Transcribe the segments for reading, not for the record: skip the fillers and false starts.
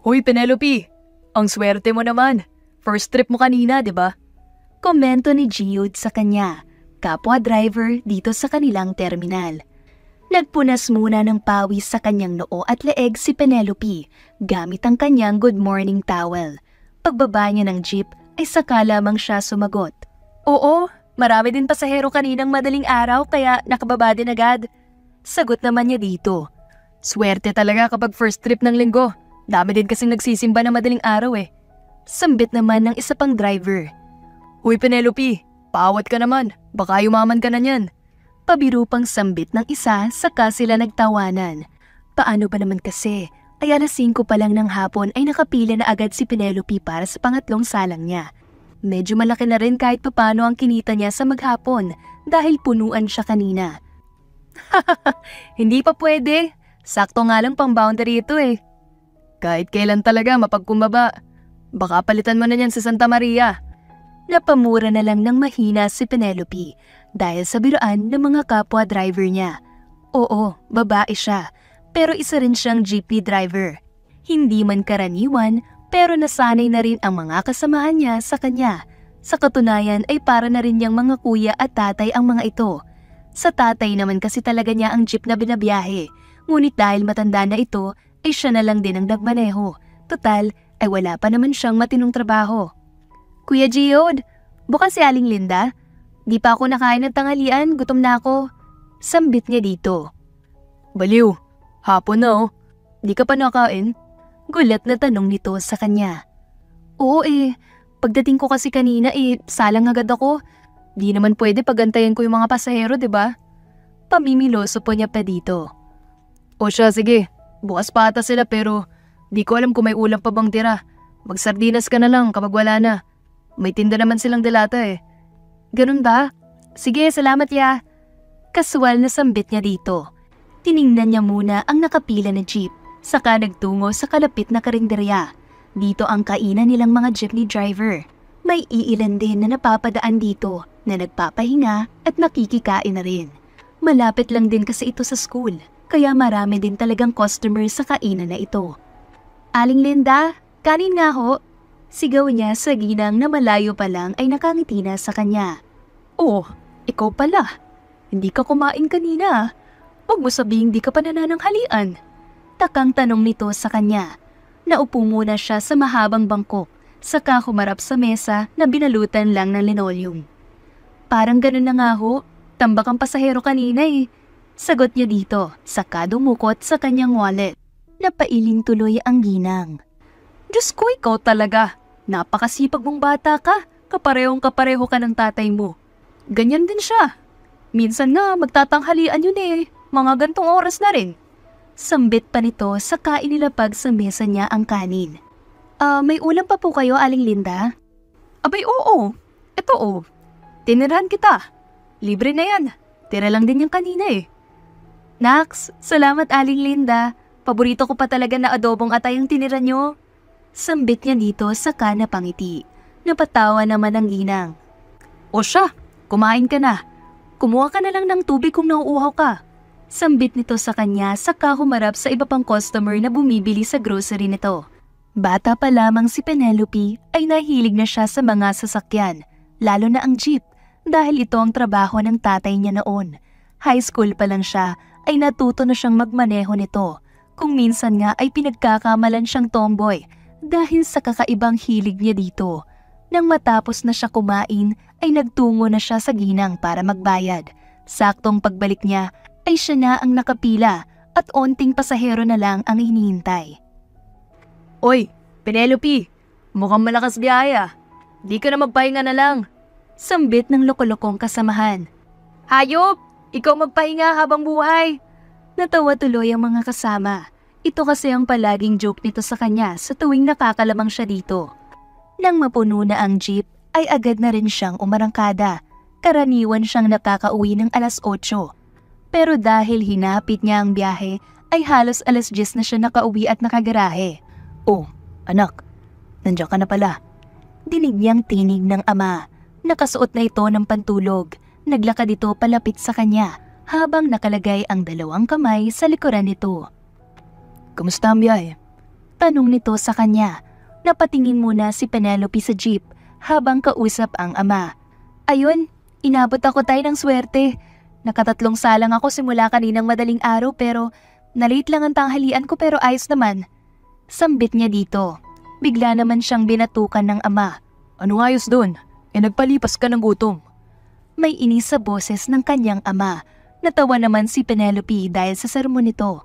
Hoy Penelope, ang swerte mo naman. First trip mo kanina, di ba? Komento ni Giud sa kanya, kapwa driver dito sa kanilang terminal. Nagpunas muna ng pawis sa kanyang noo at leeg si Penelope gamit ang kanyang good morning towel. Pagbaba niya ng jeep ay saka lamang siya sumagot. Oo, marami din pasahero kaninang madaling araw kaya nakababa din agad. Sagot naman niya dito. Swerte talaga kapag first trip ng linggo. Dami din kasing nagsisimba ng madaling araw eh. Sambit naman ng isa pang driver. Uy Penelope, paawat ka naman. Baka yumaman ka na niyan. Pabiro pang sambit ng isa saka sila nagtawanan. Paano ba naman kasi? Ay alas 5 pa lang ng hapon ay nakapila na agad si Penelope para sa pangatlong salang niya. Medyo malaki na rin kahit papano ang kinita niya sa maghapon dahil punuan siya kanina. Hindi pa pwede. Sakto nga lang pang boundary ito eh. Kahit kailan talaga mapagkumbaba. Baka palitan mo na yan sa Santa Maria. Napamura na lang ng mahina si Penelope dahil sa biruan ng mga kapwa driver niya. Oo, babae siya, pero isa rin siyang jeepney driver. Hindi man karaniwan, pero nasanay na rin ang mga kasamahan niya sa kanya. Sa katunayan ay para na rin niyang mga kuya at tatay ang mga ito. Sa tatay naman kasi talaga niya ang jeep na binabiyahe, ngunit dahil matanda na ito, ay siya na lang din ang nagmaneho. Total, ay wala pa naman siyang matinong trabaho. Kuya Giud, bukas si Aling Linda? Di pa ako nakain ng tanghalian, gutom na ako. Sambit niya dito. Baliw, hapon na oh. Di ka pa nakain? Gulat na tanong nito sa kanya. Oo pagdating ko kasi kanina salang agad ako. Di naman pwede pagantayan ko yung mga pasahero, di ba? Pamimiloso po niya pa dito. O siya, sige. Bukas pa ata sila pero di ko alam kung may ulam pa bang tira. Magsardinas ka na lang kapag wala na. May tinda naman silang delata eh. Ganun ba? Sige, salamat ya. Kasual na sambit niya dito. Tiningnan niya muna ang nakapila na jeep, saka nagtungo sa kalapit na karinderya. Dito ang kainan nilang mga jeepney driver. May iilan din na napapadaan dito na nagpapahinga at nakikikain na rin. Malapit lang din kasi ito sa school, kaya marami din talagang customer sa kainan na ito. Aling Linda, kanin nga ho. Sigaw niya sa ginang na malayo pa lang ay nakangiti na sa kanya. Oh, ikaw pala. Hindi ka kumain kanina. Huwag mo sabihin di ka pa nanananghalian. Takang tanong nito sa kanya. Naupo muna siya sa mahabang bangko, saka humarap sa mesa na binalutan lang ng linoleum. Parang ganun na nga ho. Tambak ang pasahero kanina eh. Sagot niya dito, saka dumukot sa kanyang wallet. Napailing tuloy ang ginang. Diyos ko, ikaw talaga. Napakasipag mong bata ka. Kaparehong-kapareho ka ng tatay mo. Ganyan din siya. Minsan nga magtatanghalian yun eh. Mga gantong oras na rin. Sambit pa nito saka inilapag sa mesa niya ang kanin. May ulam pa po kayo, Aling Linda? Abay oo. Ito oh. Tinirahan kita. Libre na yan. Tira lang din yung kanina eh. Naks, salamat Aling Linda. Paborito ko pa talaga na adobong atay ang tinira nyo. Sambit niya dito saka napangiti. Napatawa naman ang ginang. O siya, kumain ka na. Kumuha ka na lang ng tubig kung nauuhaw ka. Sambit nito sa kanya saka humarap sa iba pang customer na bumibili sa grocery nito. Bata pa lamang si Penelope ay nahilig na siya sa mga sasakyan, lalo na ang jeep, dahil ito ang trabaho ng tatay niya noon. High school pa lang siya ay natuto na siyang magmaneho nito. Kung minsan nga ay pinagkakamalan siyang tomboy dahil sa kakaibang hilig niya dito. Nang matapos na siya kumain ay nagtungo na siya sa ginang para magbayad. Saktong pagbalik niya ay siya na ang nakapila at onting pasahero na lang ang hinihintay. Oy, Penelope, mukhang malakas biyahe ah. Di ka na magpahinga na lang. Sambit ng lokolokong kasamahan. Hayop, ikaw magpahinga habang buhay. Natawa tuloy ang mga kasama. Ito kasi ang palaging joke nito sa kanya sa tuwing nakakalamang siya dito. Nang mapuno na ang jeep, ay agad na rin siyang umarangkada. Karaniwan siyang nakakauwi ng alas 8. Pero dahil hinapit niya ang biyahe, ay halos alas 10 na siya nakauwi at nakagarahe. Oh, anak, nandiyan ka na pala. Dinig niyang tinig ng ama. Nakasuot na ito ng pantulog. Naglakad ito palapit sa kanya habang nakalagay ang dalawang kamay sa likuran nito. Kamusta ang biyahe? Tanong nito sa kanya. Napatingin muna si Penelope sa jeep habang kausap ang ama. Ayun, inabot ako tayo ng swerte. Nakatatlong salang ako simula kaninang madaling araw pero nalate lang ang tanghalian ko pero ayos naman. Sambit niya dito. Bigla naman siyang binatukan ng ama. Anong ayos doon? Nagpalipas ka ng gutom. May inis sa boses ng kanyang ama. Natawa naman si Penelope dahil sa sermon nito.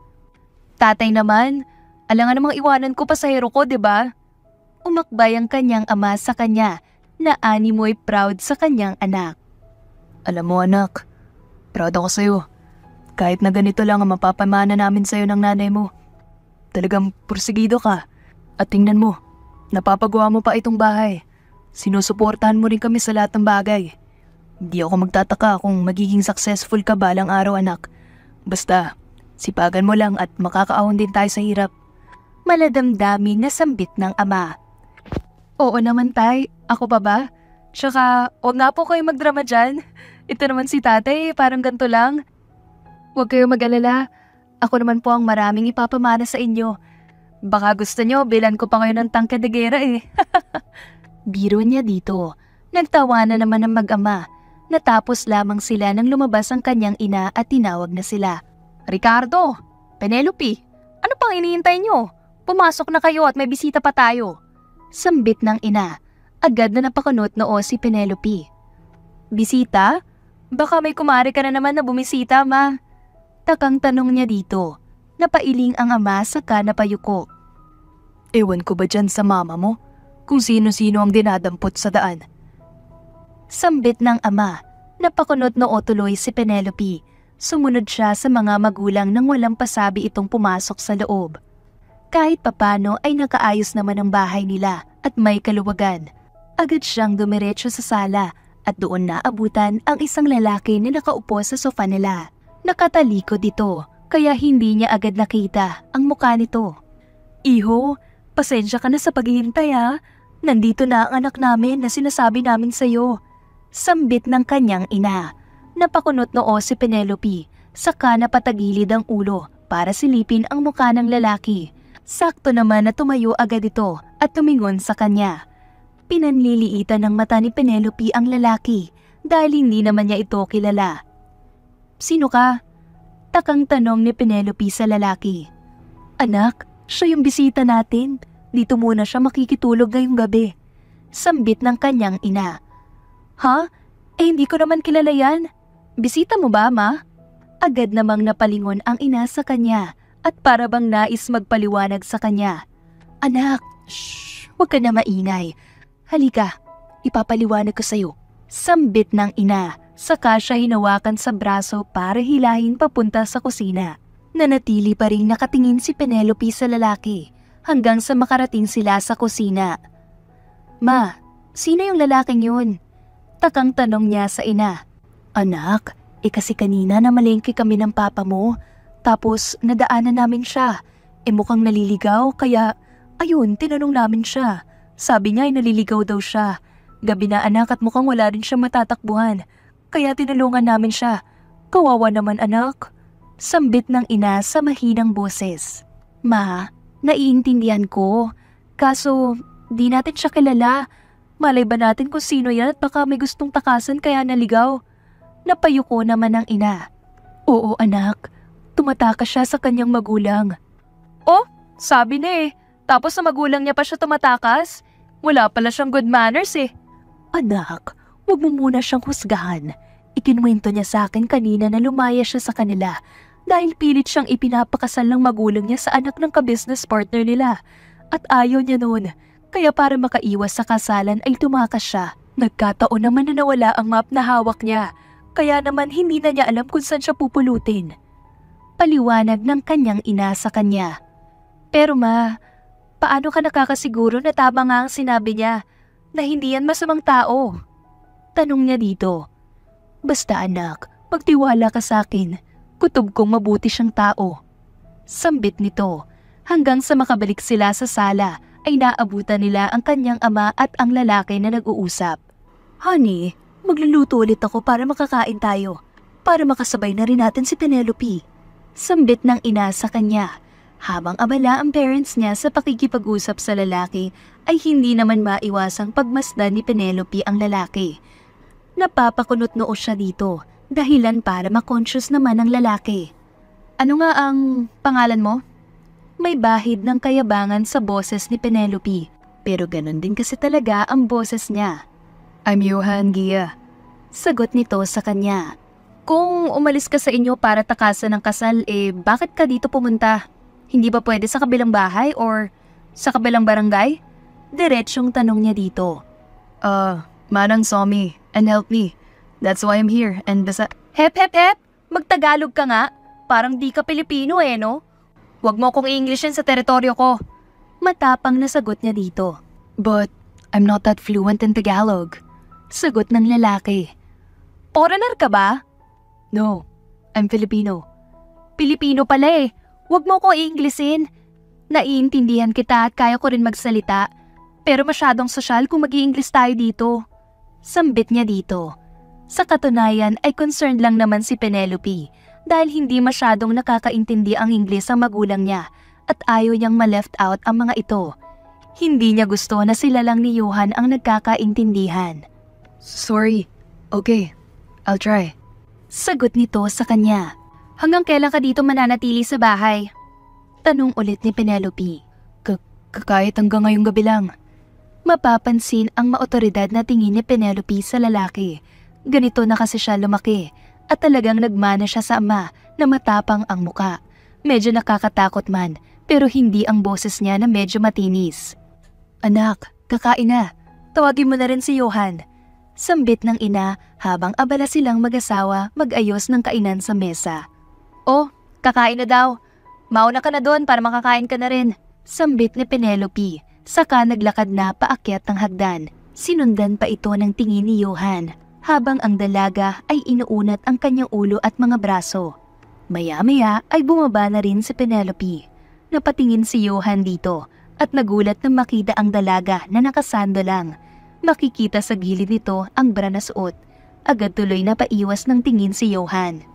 Tatay naman, alangan namang iwanan ko pasahero ko, 'di ba? Umakbay ang kanyang ama sa kanya na animoy proud sa kanyang anak. Alam mo anak, proud ako sa'yo. Kahit na ganito lang ang mapapamana namin sa'yo ng nanay mo. Talagang porsigido ka. At tingnan mo, napapagawa mo pa itong bahay. Sinusuportahan mo rin kami sa lahat ng bagay. Hindi ako magtataka kung magiging successful ka balang araw anak. Basta, sipagan mo lang at makakaahon din tayo sa hirap. Maladamdamin na sambit ng ama. Oo naman tay, ako pa ba? Tsaka, huwag nga po kayo magdrama dyan. Ito naman si tatay, parang ganito lang. Huwag kayo mag-alala. Ako naman po ang maraming ipapamana sa inyo. Baka gusto nyo, bilan ko pa kayo ng tangke de gera eh. Biro niya dito. Nagtawanan naman ang mag-ama. Natapos lamang sila nang lumabas ang kanyang ina at tinawag na sila. Ricardo, Penelope, ano pang iniintay nyo? Pumasok na kayo at may bisita pa tayo. Sambit ng ina. Agad na napakunot noo si Penelope. Bisita? Baka may kumari ka na naman na bumisita, ma. Takang tanong niya dito. Napailing ang ama saka napayuko. Ewan ko ba dyan sa mama mo? Kung sino-sino ang dinadampot sa daan. Sambit ng ama. Napakunot noo tuloy si Penelope. Sumunod siya sa mga magulang nang walang pasabi itong pumasok sa loob. Kahit papano ay nakaayos naman ang bahay nila at may kaluwagan. Agad siyang dumiretso sa sala at doon naabutan ang isang lalaki na nakaupo sa sofa nila. Nakatalikod ito kaya hindi niya agad nakita ang mukha nito. Iho, pasensya ka na sa paghihintay ha. Nandito na ang anak namin na sinasabi namin sa'yo. Sambit ng kanyang ina. Napakunot noo si Penelope, saka napatagilid ang ulo para silipin ang mukha ng lalaki. Sakto naman na tumayo agad ito at tumingon sa kanya. Pinanliliitan ng mata ni Penelope ang lalaki dahil hindi naman niya ito kilala. Sino ka? Takang tanong ni Penelope sa lalaki. Anak, siya yung bisita natin. Dito muna siya makikitulog ngayong gabi. Sambit ng kanyang ina. Ha? Hindi ko naman kilala yan. Bisita mo ba, ma? Agad namang napalingon ang ina sa kanya at para bang nais magpaliwanag sa kanya. Anak, shh, huwag ka na maingay. Halika, ipapaliwanag ko sa'yo. Sambit ng ina, saka siya hinawakan sa braso para hilahin papunta sa kusina. Nanatili pa rin nakatingin si Penelope sa lalaki hanggang sa makarating sila sa kusina. Ma, sino yung lalaking yun? Takang tanong niya sa ina. Anak, kasi kanina namalengke kami ng papa mo. Tapos nadaanan namin siya. Mukhang naliligaw kaya ayun tinanong namin siya. Sabi niya ay naliligaw daw siya. Gabi na anak at mukhang wala rin siya matatakbuhan. Kaya tinulungan namin siya. Kawawa naman anak. Sambit ng ina sa mahinang boses. Ma, naiintindihan ko. Kaso di natin siya kilala. Malay ba natin kung sino yan at baka may gustong takasan kaya naligaw. Napayuko naman ang ina. Oo anak, tumatakas siya sa kanyang magulang. Oh, sabi na eh. Tapos sa magulang niya pa siya tumatakas? Wala pala siyang good manners eh. Anak, huwag mo muna siyang husgahan. Ikinwento niya sa akin kanina na lumaya siya sa kanila dahil pilit siyang ipinapakasal ng magulang niya sa anak ng ka-business partner nila. At ayaw niya noon. Kaya para makaiwas sa kasalan ay tumakas siya. Nagkataon naman na nawala ang map na hawak niya. Kaya naman hindi na niya alam kung saan siya pupulutin. Paliwanag ng kanyang ina sa kanya. Pero ma, paano ka nakakasiguro na tama nga ang sinabi niya na hindi yan masamang tao? Tanong niya dito. Basta anak, magtiwala ka sa akin. Kutob kong mabuti siyang tao. Sambit nito. Hanggang sa makabalik sila sa sala ay naabutan nila ang kanyang ama at ang lalaki na nag-uusap. Honey, magluluto ulit ako para makakain tayo. Para makasabay na rin natin si Penelope. Sambit ng ina sa kanya. Habang abala ang parents niya sa pakikipag-usap sa lalaki, ay hindi naman maiwasang pagmasdan ni Penelope ang lalaki. Napapakunot noo siya dito, dahilan para makonscious naman ang lalaki. Ano nga ang pangalan mo? May bahid ng kayabangan sa boses ni Penelope, pero ganun din kasi talaga ang boses niya. I'm Johan Gia. Sagot nito sa kanya. Kung umalis ka sa inyo para takasan ng kasal, bakit ka dito pumunta? Hindi ba pwede sa kabilang bahay or sa kabilang barangay? Diretsyong tanong niya dito. Manang saw me and helped me. That's why I'm here and Hep! Magtagalog ka nga. Parang di ka Pilipino no? Huwag mo kong i-Englishin sa teritoryo ko. Matapang na sagot niya dito. But I'm not that fluent in Tagalog. Sagot ng lalaki. Foreigner ka ba? No, I'm Filipino. Pilipino pala Huwag mo ko i-Englishin. Naiintindihan kita at kaya ko rin magsalita. Pero masyadong sosyal kung mag-i-English tayo dito. Sambit niya dito. Sa katunayan ay concerned lang naman si Penelope dahil hindi masyadong nakakaintindi ang Ingles ang magulang niya at ayaw niyang ma-left out ang mga ito. Hindi niya gusto na sila lang ni Johan ang nagkakaintindihan. Sorry. Okay, I'll try. Sagot nito sa kanya. Hanggang kailan ka dito mananatili sa bahay? Tanong ulit ni Penelope. Kahit hanggang ngayong gabi lang. Mapapansin ang maotoridad na tingin ni Penelope sa lalaki. Ganito na kasi siya lumaki at talagang nagmana siya sa ama na matapang ang muka. Medyo nakakatakot man pero hindi ang boses niya na medyo matinis. Anak, kakain na. Tawagin mo na rin si Johan. Sambit ng ina habang abala silang mag-asawa mag-ayos ng kainan sa mesa. Oh, kakain na daw. Mauna ka na doon para makakain ka na rin. Sambit ni Penelope, saka naglakad na paakyat ng hagdan. Sinundan pa ito ng tingin ni Johan, habang ang dalaga ay inuunat ang kanyang ulo at mga braso. Maya-maya ay bumaba na rin si Penelope. Napatingin si Johan dito at nagulat na makita ang dalaga na nakasando lang. Makikita sa gilid nito ang bra na suot. Agad tuloy na paiwas ng tingin si Johan.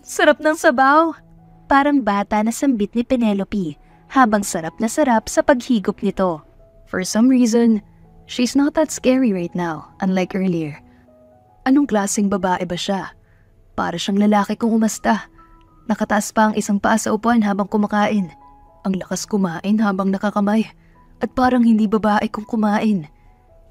Sarap ng sabaw! Parang bata na sambit ni Penelope, habang sarap na sarap sa paghigop nito. For some reason, she's not that scary right now, unlike earlier. Anong klaseng babae ba siya? Para siyang lalaki kung umasta. Nakataas pa ang isang paa sa upuan habang kumakain. Ang lakas kumain habang nakakamay. At parang hindi babae kung kumain.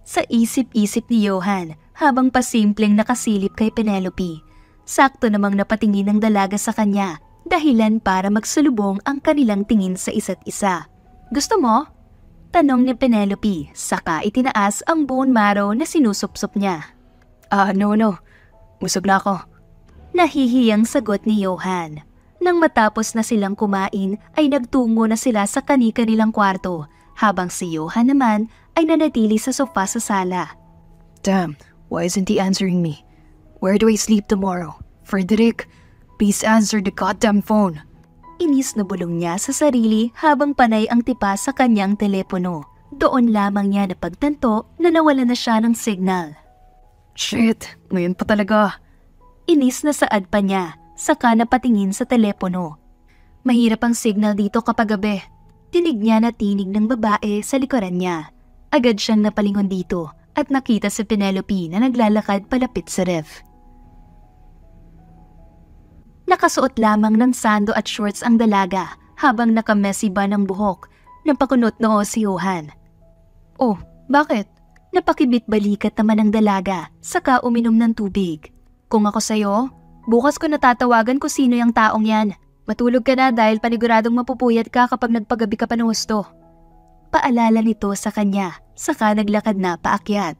Sa isip-isip ni Johan habang pasimpleng nakasilip kay Penelope. Sakto namang napatingin ng dalaga sa kanya, dahilan para magsulubong ang kanilang tingin sa isa't isa. Gusto mo? Tanong ni Penelope, saka itinaas ang bone marrow na sinusupsop niya. No. Busog na ako. Nahihiyang sagot ni Johan. Nang matapos na silang kumain ay nagtungo na sila sa kani-kanilang kwarto, habang si Johan naman ay nanatili sa sofa sa sala. Damn, why isn't he answering me? Where do I sleep tomorrow? Frederick, please answer the goddamn phone. Inis na bulong niya sa sarili habang panay ang tipa sa kanyang telepono. Doon lamang niya napagtanto na nawala na siya ng signal. Shit, ngayon pa talaga. Inis na saad pa niya, saka napatingin sa telepono. Mahirap ang signal dito kapag gabi. Tinig niya na tinig ng babae sa likuran niya. Agad siyang napalingon dito at nakita si Penelope na naglalakad palapit sa ref. Nakasuot lamang ng sando at shorts ang dalaga habang nakamessy ba ng buhok. Napakunot noo si Johan. Oh, bakit? Napakibit balikat naman ng dalaga saka uminom ng tubig. Kung ako sa'yo, bukas ko natatawagan kung sino yung taong yan. Matulog ka na dahil paniguradong mapupuyat ka kapag nagpagabi ka pa ng husto. Paalala nito sa kanya, saka naglakad na paakyat.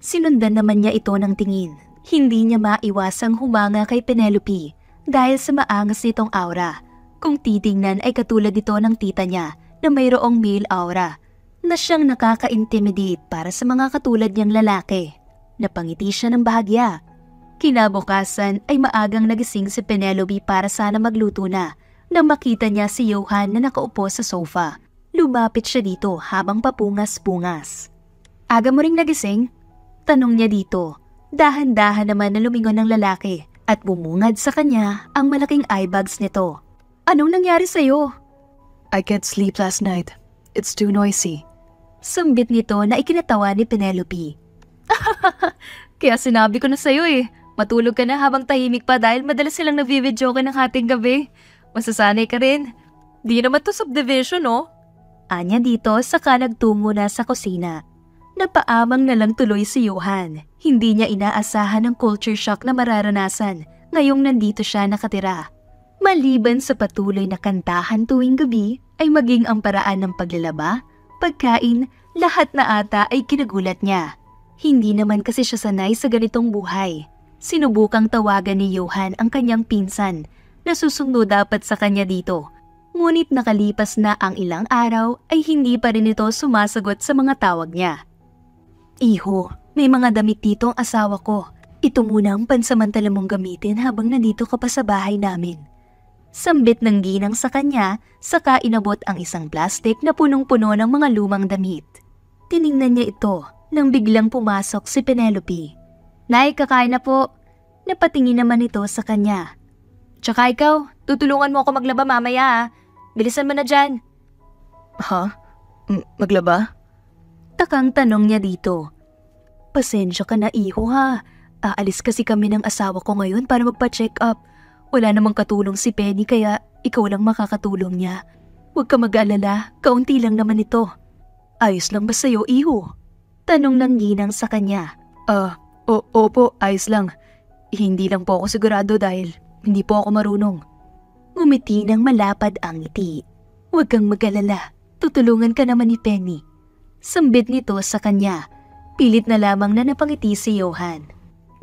Sinundan naman niya ito ng tingin. Hindi niya maiwasang humanga kay Penelope dahil sa maangas nitong aura. Kung titingnan ay katulad ito ng tita niya na mayroong male aura na siyang nakaka-intimidate para sa mga katulad niyang lalaki. Napangiti siya ng bahagya. Kinabukasan ay maagang nagising si Penelope para sana magluto na nang makita niya si Johan na nakaupo sa sofa. Lumapit siya dito habang papungas-pungas. Aga mo ring nagising? Tanong niya dito. Dahan-dahan naman na lumingon ng lalaki at bumungad sa kanya ang malaking eyebags nito. Anong nangyari sa'yo? I can't sleep last night. It's too noisy. Sambit nito na ikinatawa ni Penelope. Kaya sinabi ko na sa'yo matulog ka na habang tahimik pa dahil madalas silang nagvi-video ka ng hating gabi. Masasanay ka rin. Di naman to subdivision, no? Anya dito saka nagtungo na sa kusina. Napaamang na lang tuloy si Johan. Hindi niya inaasahan ang culture shock na mararanasan ngayong nandito siya nakatira. Maliban sa patuloy na kantahan tuwing gabi ay maging ang paraan ng paglalaba, pagkain, lahat na ata ay kinagulat niya. Hindi naman kasi siya sanay sa ganitong buhay. Sinubukang tawagan ni Johan ang kanyang pinsan na susundo dapat sa kanya dito. Ngunit nakalipas na ang ilang araw ay hindi pa rin ito sumasagot sa mga tawag niya. Iho, may mga damit dito ang asawa ko. Ito muna ang pansamantala mong gamitin habang nandito ka pa sa bahay namin. Sambit ng ginang sa kanya, saka inabot ang isang plastic na punong-puno ng mga lumang damit. Tiningnan niya ito nang biglang pumasok si Penelope. Nay, kakain na po. Napatingin naman ito sa kanya. Tsaka ikaw, tutulungan mo ako maglaba mamaya Bilisan mo na dyan. Ha? Maglaba? Takang tanong niya dito. Pasensya ka na iho ha. Aalis kasi kami ng asawa ko ngayon para magpa-check up. Wala namang katulong si Penny kaya ikaw lang makakatulong niya. Huwag ka mag-alala, kaunti lang naman ito. Ayos lang ba sa'yo, iho? Tanong ng ginang sa kanya. Opo, ayos lang. Hindi lang po ako sigurado dahil hindi po ako marunong. Ngumiti ng malapad ang ngiti. Huwag kang mag-alala, tutulungan ka naman ni Penny. Sambit nito sa kanya. Pilit na lamang na napangiti si Johan.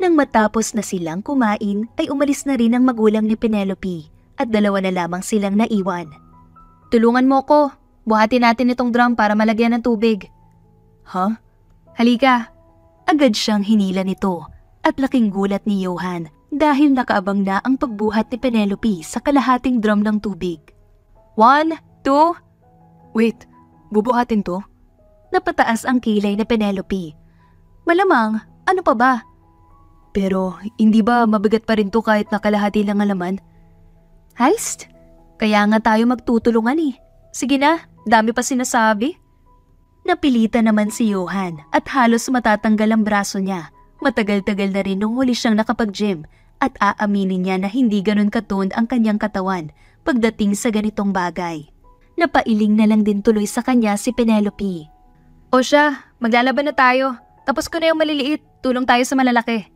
Nang matapos na silang kumain ay umalis na rin ang magulang ni Penelope at dalawa na lamang silang naiwan. Tulungan mo ko. Buhatin natin itong drum para malagyan ng tubig. Ha? Halika. Agad siyang hinila nito at laking gulat ni Johan dahil nakaabang na ang pagbuhat ni Penelope sa kalahating drum ng tubig. 1, 2... Wait, bubuhatin to? Napataas ang kilay na Penelope. Malamang, ano pa ba? Pero hindi ba mabigat pa rin to kahit nakalahati lang ang laman? Heist? Kaya nga tayo magtutulungan eh. Sige na, dami pa sinasabi. Napilitan naman si Johan at halos matatanggal ang braso niya. Matagal-tagal na rin nung huli siyang nakapag-gym at aaminin niya na hindi ganun katoned ang kanyang katawan pagdating sa ganitong bagay. Napailing na lang din tuloy sa kanya si Penelope. O siya, maglalaban na tayo. Tapos ko na yung maliliit, tulong tayo sa malalaki.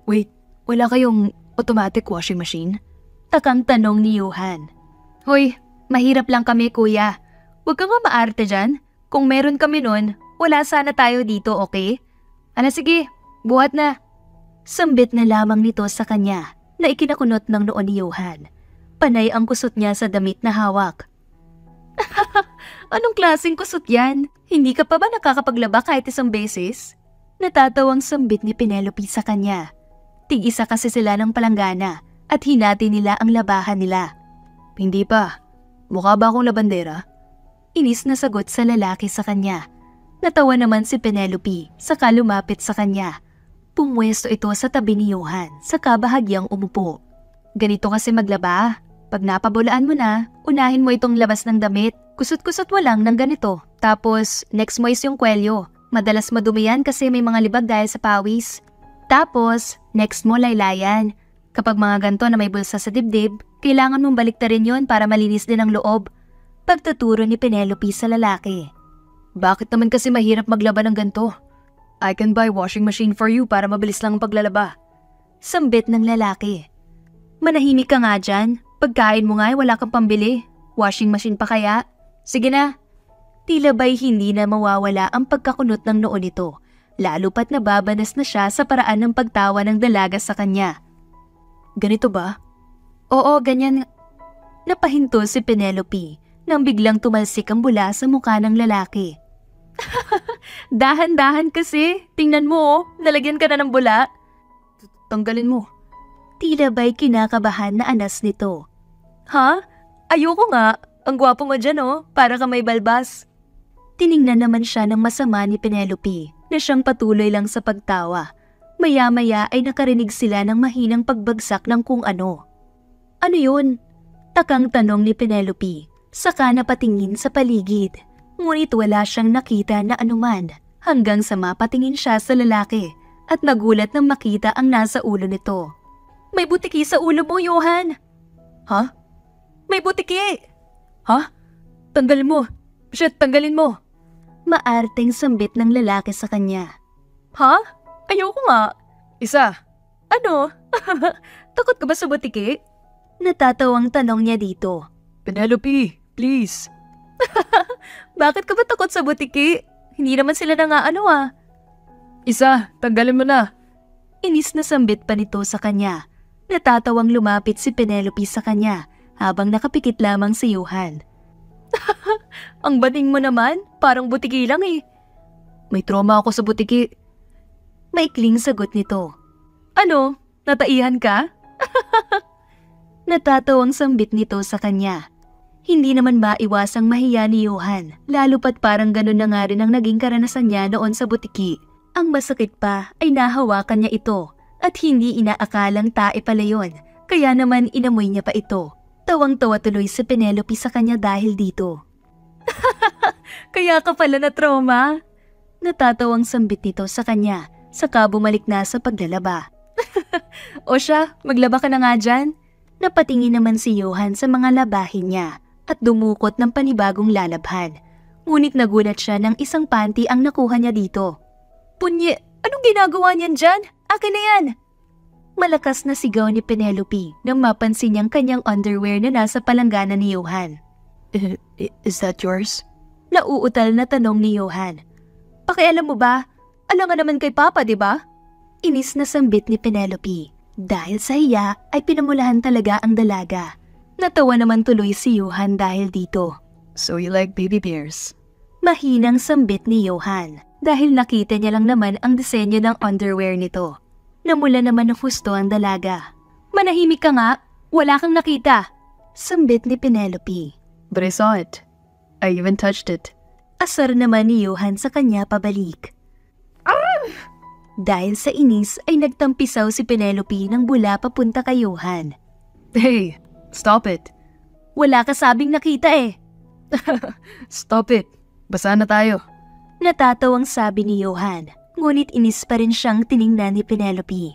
Wait, wala kayong automatic washing machine? Takang tanong ni Johan. Hoy, mahirap lang kami kuya. Huwag ka nga maarte dyan. Kung meron kami nun, wala sana tayo dito, okay? Sige, buhat na. Sambit na lamang nito sa kanya na ikinakunot ng noon ni Johan. Panay ang kusot niya sa damit na hawak. Anong klaseng kusot yan? Hindi ka pa ba nakakapaglaba kahit isang beses? Natatawang sambit ni Penelope sa kanya. Tig-isa kasi sila ng palanggana at hinati nila ang labahan nila. Hindi pa. Mukha ba akong labandera? Inis na sagot sa lalaki sa kanya. Natawa naman si Penelope saka lumapit sa kanya. Pumwesto ito sa tabi ni Johan saka bahagyang umupo. Ganito kasi maglaba. Pag napabulaan mo na, unahin mo itong labas ng damit. Kusot-kusot mo lang ng ganito. Tapos next moist yung kwelyo. Madalas madumi yan kasi may mga libag dahil sa pawis. Tapos next mo laylayan. Kapag mga ganto na may bulsa sa dibdib, kailangan mong baliktarin yon para malinis din ang loob. Pagtuturo ni Penelope sa lalaki. Bakit naman kasi mahirap maglaba ng ganto? I can buy washing machine for you para mabilis lang ang paglalaba. Sambit ng lalaki. Manahimik ka nga dyan. Pagkain mo nga ay wala kang pambili. Washing machine pa kaya? Sige na. Tila ba'y hindi na mawawala ang pagkakunot ng noon nito. Lalo pat nababanas na siya sa paraan ng pagtawa ng dalaga sa kanya. Ganito ba? Oo, ganyan. Napahinto si Penelope nang biglang tumalsik ang bula sa mukha ng lalaki. Dahan-dahan kasi. Tingnan mo nalagyan ka na ng bula. Tanggalin mo. Tila ba'y kinakabahan na anas nito. Ha? Ayoko nga. Ang gwapo mo dyan para ka may balbas. Tiningnan naman siya ng masama ni Penelope na siyang patuloy lang sa pagtawa. Maya-maya ay nakarinig sila ng mahinang pagbagsak ng kung ano. Ano yun? Takang tanong ni Penelope Saka napatingin sa paligid. Ngunit wala siyang nakita na anuman hanggang sa mapatingin siya sa lalaki at nagulat nang makita ang nasa ulo nito. May butiki sa ulo mo, Johan! Ha? May butiki! Ha? Tanggalin mo! Shit, tanggalin mo! Maarteng sambit ng lalaki sa kanya. Ha? Ayoko nga. Isa. Ano? Takot ka ba sa butiki? Natatawang tanong niya dito. Penelope, please. Bakit ka ba takot sa butiki? Hindi naman sila nangaano ah. Isa, tanggalin mo na. Inis na sambit pa nito sa kanya. Natatawang lumapit si Penelope sa kanya habang nakapikit lamang si Johan. Ang bading mo naman, parang butiki lang eh. May trauma ako sa butiki. Maikling sagot nito. Ano? Nataihan ka? Natatawang sambit nito sa kanya. Hindi naman maiwasang mahiya ni Johan, lalo pat parang ganun na nga rin ang naging karanasan niya noon sa butiki. Ang masakit pa ay nahawakan niya ito at hindi inaakalang tae pala yun, kaya naman inamoy niya pa ito. Tawang-tawa tuloy si Penelope sa kanya dahil dito. Kaya ka pala na trauma? Natatawang sambit nito sa kanya, saka bumalik na sa paglalaba. O siya, maglaba ka na nga dyan. Napatingin naman si Johan sa mga labahin niya at dumukot ng panibagong lalabhan. Ngunit nagulat siya ng isang panty ang nakuha niya dito. Punye, anong ginagawa niyan dyan? Akin na yan! Malakas na sigaw ni Penelope nang mapansin niyang kanyang underwear na nasa palanggana ni Johan. Is that yours? Nauutal na tanong ni Johan. Pakialam mo ba? Alangan naman kay Papa, di ba? Inis na sambit ni Penelope. Dahil sa hiya ay pinamulahan talaga ang dalaga. Natawa naman tuloy si Johan dahil dito. So you like baby bears? Mahinang sambit ni Johan dahil nakita niya lang naman ang disenyo ng underwear nito. Namula naman ng husto ang dalaga. Manahimik ka nga, wala kang nakita. Sambit ni Penelope. But I saw it. I even touched it. Asar naman ni Johan sa kanya pabalik. Dahil sa inis ay nagtampisaw si Penelope ng bula papunta kay Johan. Hey, stop it. Wala ka sabing nakita eh. Stop it. Basa na tayo. Natatawang sabi ni Johan, ngunit inis pa rin siyang tiningnan ni Penelope.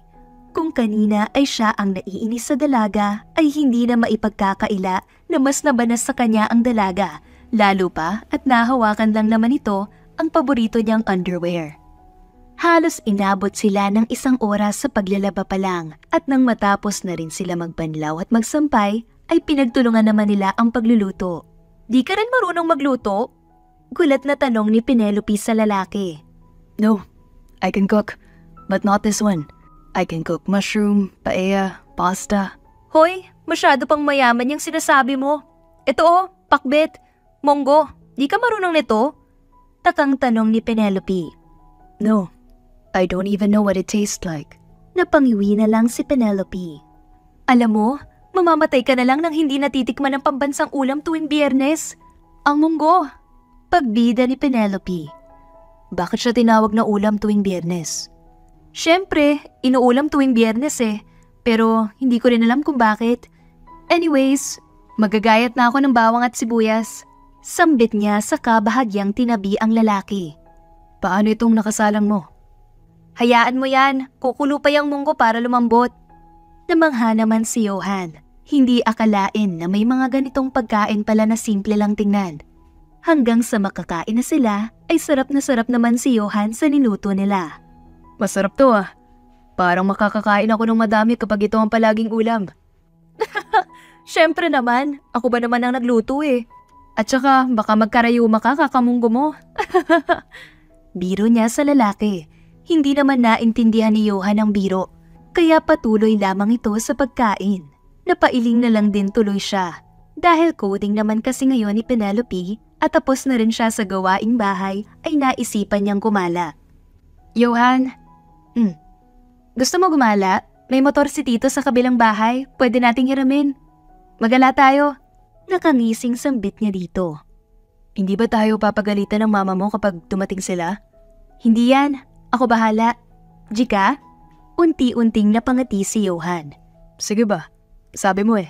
Kung kanina ay siya ang naiinis sa dalaga, ay hindi na maipagkakaila na mas nabanas sa kanya ang dalaga, lalo pa at nahawakan lang naman ito ang paborito niyang underwear. Halos inabot sila ng 1 oras sa paglalaba pa lang at nang matapos na rin sila magbanlaw at magsampay, ay pinagtulungan naman nila ang pagluluto. Di ka rin marunong magluto? Gulat na tanong ni Penelope sa lalaki. No, I can cook, but not this one. I can cook mushroom, paella, pasta. Hoy, masyado pang mayaman yung sinasabi mo. Ito oh, pakbet, monggo, di ka marunong nito? Takang tanong ni Penelope. No, I don't even know what it tastes like. Napangiwi na lang si Penelope. Alam mo, mamamatay ka na lang nang hindi natitikman ng pambansang ulam tuwing Biyernes. Ang munggo. Pagbida ni Penelope. Bakit siya tinawag na ulam tuwing Biyernes? Siyempre, inuulam tuwing Biyernes eh. Pero hindi ko rin alam kung bakit. Anyways, magagayat na ako ng bawang at sibuyas. Sambit niya sa kabahagyang tinabi ang lalaki. Paano itong nakasalang mo? Hayaan mo yan, kukulo pa yung munggo para lumambot. Namangha naman si Johan. Hindi akalain na may mga ganitong pagkain pala na simple lang tingnan. Hanggang sa makakain na sila, ay sarap naman si Johan sa niluto nila. Masarap to ah. Parang makakakain ako ng madami kapag ito ang palaging ulam. Siyempre naman, ako ba naman ang nagluto eh. At saka baka magkarayuma ka kakamunggo mo. Biro niya sa lalaki. Hindi naman naintindihan ni Johan ang biro, kaya patuloy lamang ito sa pagkain. Napailing na lang din tuloy siya. Dahil coding naman kasi ngayon ni Penelope at tapos na rin siya sa gawaing bahay ay naisipan niyang gumala. Johan, gusto mo gumala? May motor si Tito sa kabilang bahay, pwede nating hiramin. Magala tayo. Nakangising sambit niya dito. Hindi ba tayo papagalitan ng mama mo kapag dumating sila? Hindi yan. Ako bahala. Jika? Unti-unting napangati si Johan. Sige ba? Sabi mo eh.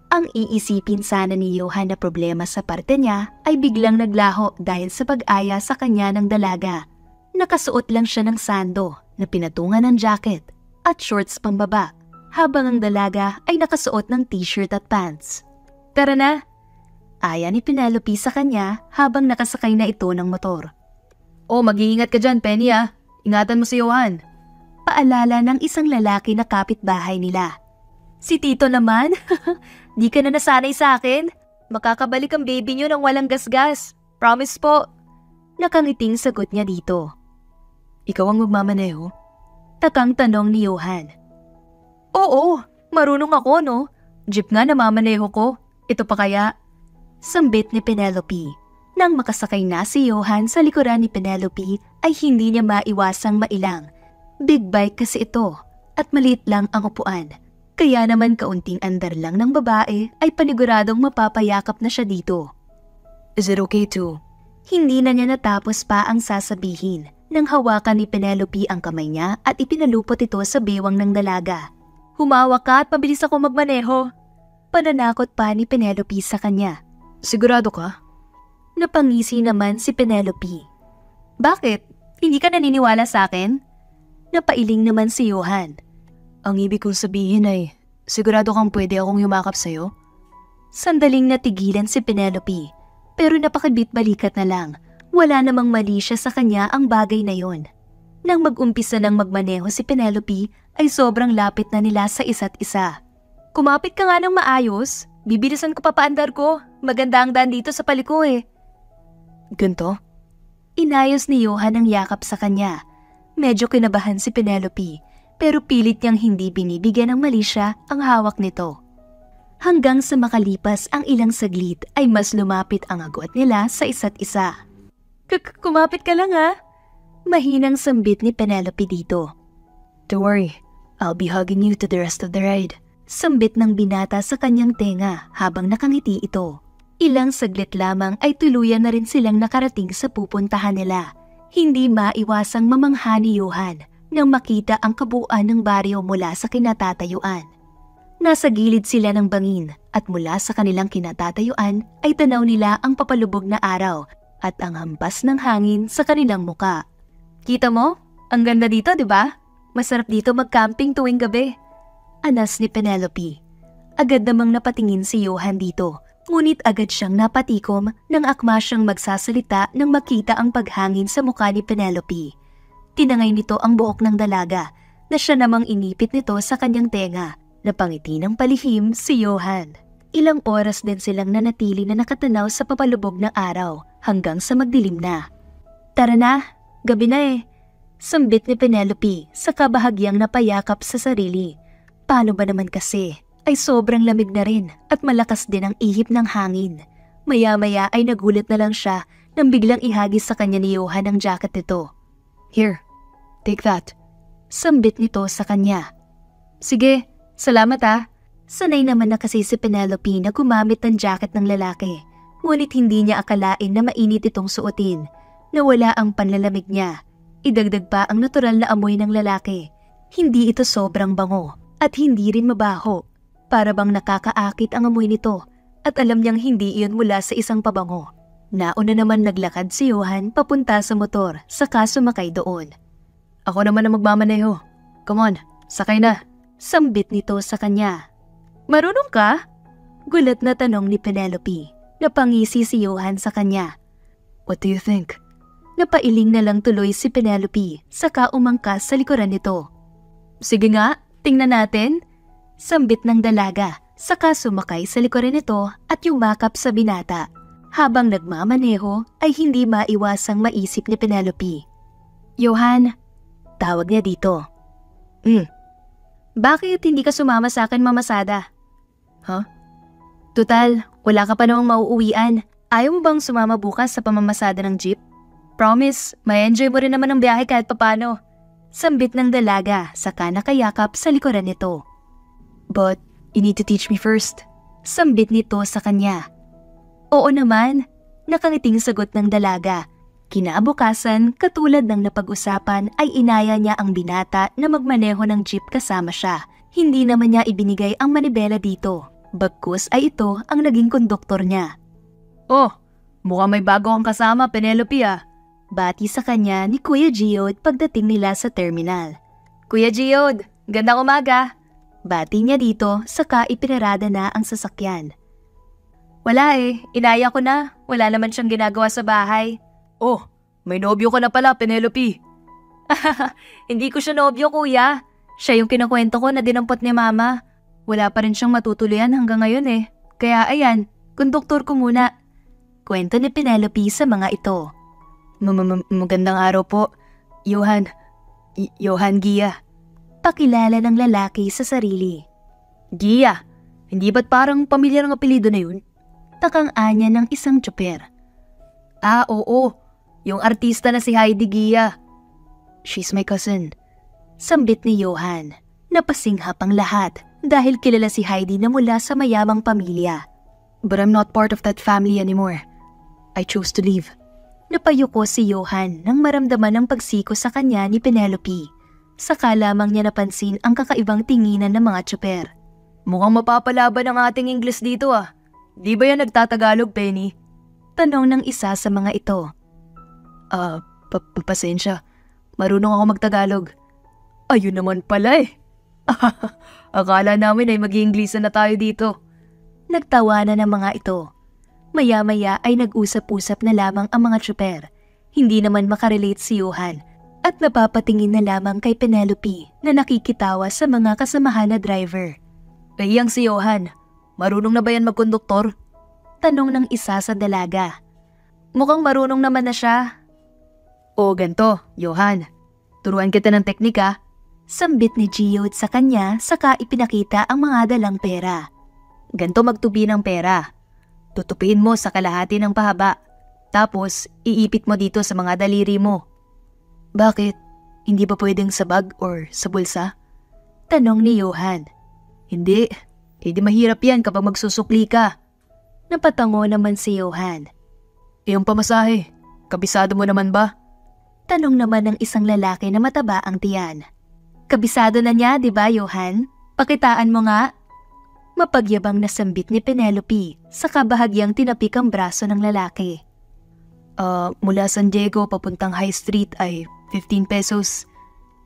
Ang iisipin sana ni Johan na problema sa parte niya ay biglang naglaho dahil sa pag-aya sa kanya ng dalaga. Nakasuot lang siya ng sando na pinatungan ng jacket at shorts pambaba, habang ang dalaga ay nakasuot ng t-shirt at pants. Tara na! Aya ni Penelope sa kanya habang nakasakay na ito ng motor. Oh, mag-iingat ka dyan, Penny ah. Ingatan mo si Johan. Paalala ng isang lalaki na kapitbahay nila. Si Tito naman? Di ka na nasanay sa akin? Makakabalik ang baby niyo nang walang gasgas. Promise po. Nakangiting sagot niya dito. Ikaw ang magmamaneho? Takang tanong ni Johan. Oo, marunong ako no. Jeep nga namamaneho ko. Ito pa kaya? Sambit ni Penelope. Nang makasakay na si Johan sa likuran ni Penelope ay hindi niya maiwasang mailang. Big bike kasi ito at maliit lang ang upuan. Kaya naman kaunting andar lang ng babae ay paniguradong mapapayakap na siya dito. Is it okay to? Hindi na niya natapos pa ang sasabihin nang hawakan ni Penelope ang kamay niya at ipinalupot ito sa bewang ng dalaga. Humawak ka at pabilis ako magmaneho. Pananakot pa ni Penelope sa kanya. Sigurado ka? Napangisi naman si Penelope. Bakit? Hindi ka naniniwala sa akin? Napailing naman si Johan. Ang ibig kong sabihin ay, sigurado kang pwede akong yumakap sa'yo? Sandaling natigilan si Penelope, pero napakabit-balikat na lang. Wala namang mali siya sa kanya ang bagay na yon. Nang mag-umpisa ng magmaneho si Penelope, ay sobrang lapit na nila sa isa't isa. Kumapit ka nga ng maayos. Bibilisan ko pa paandar ko. Maganda ang daan dito sa paliko eh. Ganto? Inayos ni Johan ang yakap sa kanya. Medyo kinabahan si Penelope, pero pilit niyang hindi binibigyan ng mali siya ang hawak nito. Hanggang sa makalipas ang ilang saglit ay mas lumapit ang agwat nila sa isa't isa. Kumapit ka lang ha? Mahinang sambit ni Penelope dito. Don't worry, I'll be hugging you to the rest of the ride. Sambit ng binata sa kanyang tenga habang nakangiti ito. Ilang saglit lamang ay tuluyan na rin silang nakarating sa pupuntahan nila. Hindi maiwasang mamangha ni Johan nang makita ang kabuuan ng baryo mula sa kinatatayuan. Nasa gilid sila ng bangin at mula sa kanilang kinatatayuan ay tanaw nila ang papalubog na araw at ang hampas ng hangin sa kanilang muka. Kita mo? Ang ganda dito, di ba? Masarap dito mag-camping tuwing gabi. Anas ni Penelope. Agad namang napatingin si Johan dito, ngunit agad siyang napatikom nang akma siyang magsasalita nang makita ang paghangin sa mukha ni Penelope. Tinangay nito ang buhok ng dalaga na siya namang inipit nito sa kanyang tenga. Napangiti ng palihim si Johan. Ilang oras din silang nanatili na nakatanaw sa papalubog ng araw hanggang sa magdilim na. Tara na, gabi na eh. Sambit ni Penelope sa kabahagyang napayakap sa sarili. Paano ba naman kasi ay sobrang lamig na rin at malakas din ang ihip ng hangin. Maya-maya ay nagulat na lang siya nang biglang ihagis sa kanya ni Johan ang jacket nito. Here, take that. Sambit nito sa kanya. Sige, salamat ah. Sanay naman na kasi si Penelope na gumamit ng jacket ng lalaki. Ngunit hindi niya akalain na mainit itong suotin. Nawala ang panlalamig niya. Idagdag pa ang natural na amoy ng lalaki. Hindi ito sobrang bango at hindi rin mabaho. Para bang nakakaakit ang amoy nito at alam niyang hindi iyon mula sa isang pabango. Nauna naman naglakad si Johan papunta sa motor saka sumakay doon. Ako naman ang magmamaneho. Come on, sakay na. Sambit nito sa kanya. Marunong ka? Gulat na tanong ni Penelope. Napangisi si Johan sa kanya. What do you think? Napailing na lang tuloy si Penelope saka umangkas sa likuran nito. Sige nga, tingnan natin. Sambit ng dalaga saka sumakay sa likuran nito at yumakap sa binata. Habang nagmamaneho ay hindi maiwasang maisip ni Penelope. Johan, tawag niya dito. Bakit hindi ka sumama sa akin mamasada? Huh? Tutal, wala ka pa namang mauuwian. Ayaw mo bang sumama bukas sa pamamasada ng jeep? Promise, may enjoy mo rin naman ang biyahe kahit papano. Sambit ng dalaga saka nakayakap sa likuran nito. But you need to teach me first. Sambit nito sa kanya. Oo naman, nakangiting sagot ng dalaga. Kinabukasan, katulad ng napag-usapan ay inaya niya ang binata na magmaneho ng jeep kasama siya. Hindi naman niya ibinigay ang manibela dito. Bagkus ay ito ang naging konduktor niya. Oh, mukhang may bago kang kasama, Penelope ah. Bati sa kanya ni Kuya Giod pagdating nila sa terminal. Kuya Giod, gandang umaga. Bati niya dito saka ipinarada na ang sasakyan. Wala inaya ko na. Wala naman siyang ginagawa sa bahay. Oh, may nobyo ka na pala, Penelope. Hindi ko siya nobyo, kuya. Siya yung kinukwento ko na dinampot ni mama. Wala pa rin siyang matutuluyan hanggang ngayon Kaya ayan, konduktor ko muna. Kwento ni Penelope sa mga ito. Magandang araw po, Johan Gia. Pakilala ng lalaki sa sarili. Gia? Hindi ba't parang pamilyar ng apelido na yun? Takang-anya ng isang tsoper. Ah, oo. Yung artista na si Heidi Gia. She's my cousin. Sambit ni Johan. Napasinghap ang lahat dahil kilala si Heidi na mula sa mayamang pamilya. But I'm not part of that family anymore. I chose to leave. Napayuko si Johan nang maramdaman ang pagsiko sa kanya ni Penelope. Saka lamang niya napansin ang kakaibang tinginan ng mga tsoper. Mukhang mapapalaban ang ating Ingles dito ah. Di ba yan nagtatagalog, Penny? Tanong ng isa sa mga ito. Pasensya. Marunong ako magtagalog. Ayun naman pala Akala namin ay mag-Inglesan na tayo dito. Nagtawanan ng mga ito. Maya-maya ay nag-usap-usap na lamang ang mga tsoper. Hindi naman makarelate si Johan at napapatingin na lamang kay Penelope na nakikitawa sa mga kasamahan na driver. Yang si Johan, marunong na ba yan magkonduktor? Tanong ng isa sa dalaga. Mukhang marunong naman na siya. O ganto, Johan. Turuan kita ng teknika. Sambit ni Giod sa kanya saka ipinakita ang mga dalang pera. Ganto magtubi ng pera. Tutupiin mo sa kalahati ng pahaba. Tapos, iipit mo dito sa mga daliri mo. Bakit? Hindi ba pwedeng sa bag or sa bulsa? Tanong ni Johan. Hindi. Hindi mahirap yan kapag magsusukli ka. Napatango naman si Johan. Yung pamasahe, kabisado mo naman ba? Tanong naman ng isang lalaki na mataba ang tiyan. Kabisado na niya, di ba, Johan? Pakitaan mo nga. Mapagyabang na sambit ni Penelope sa kabahagyang tinapik ang braso ng lalaki. Mula San Diego papuntang High Street ay 15 pesos.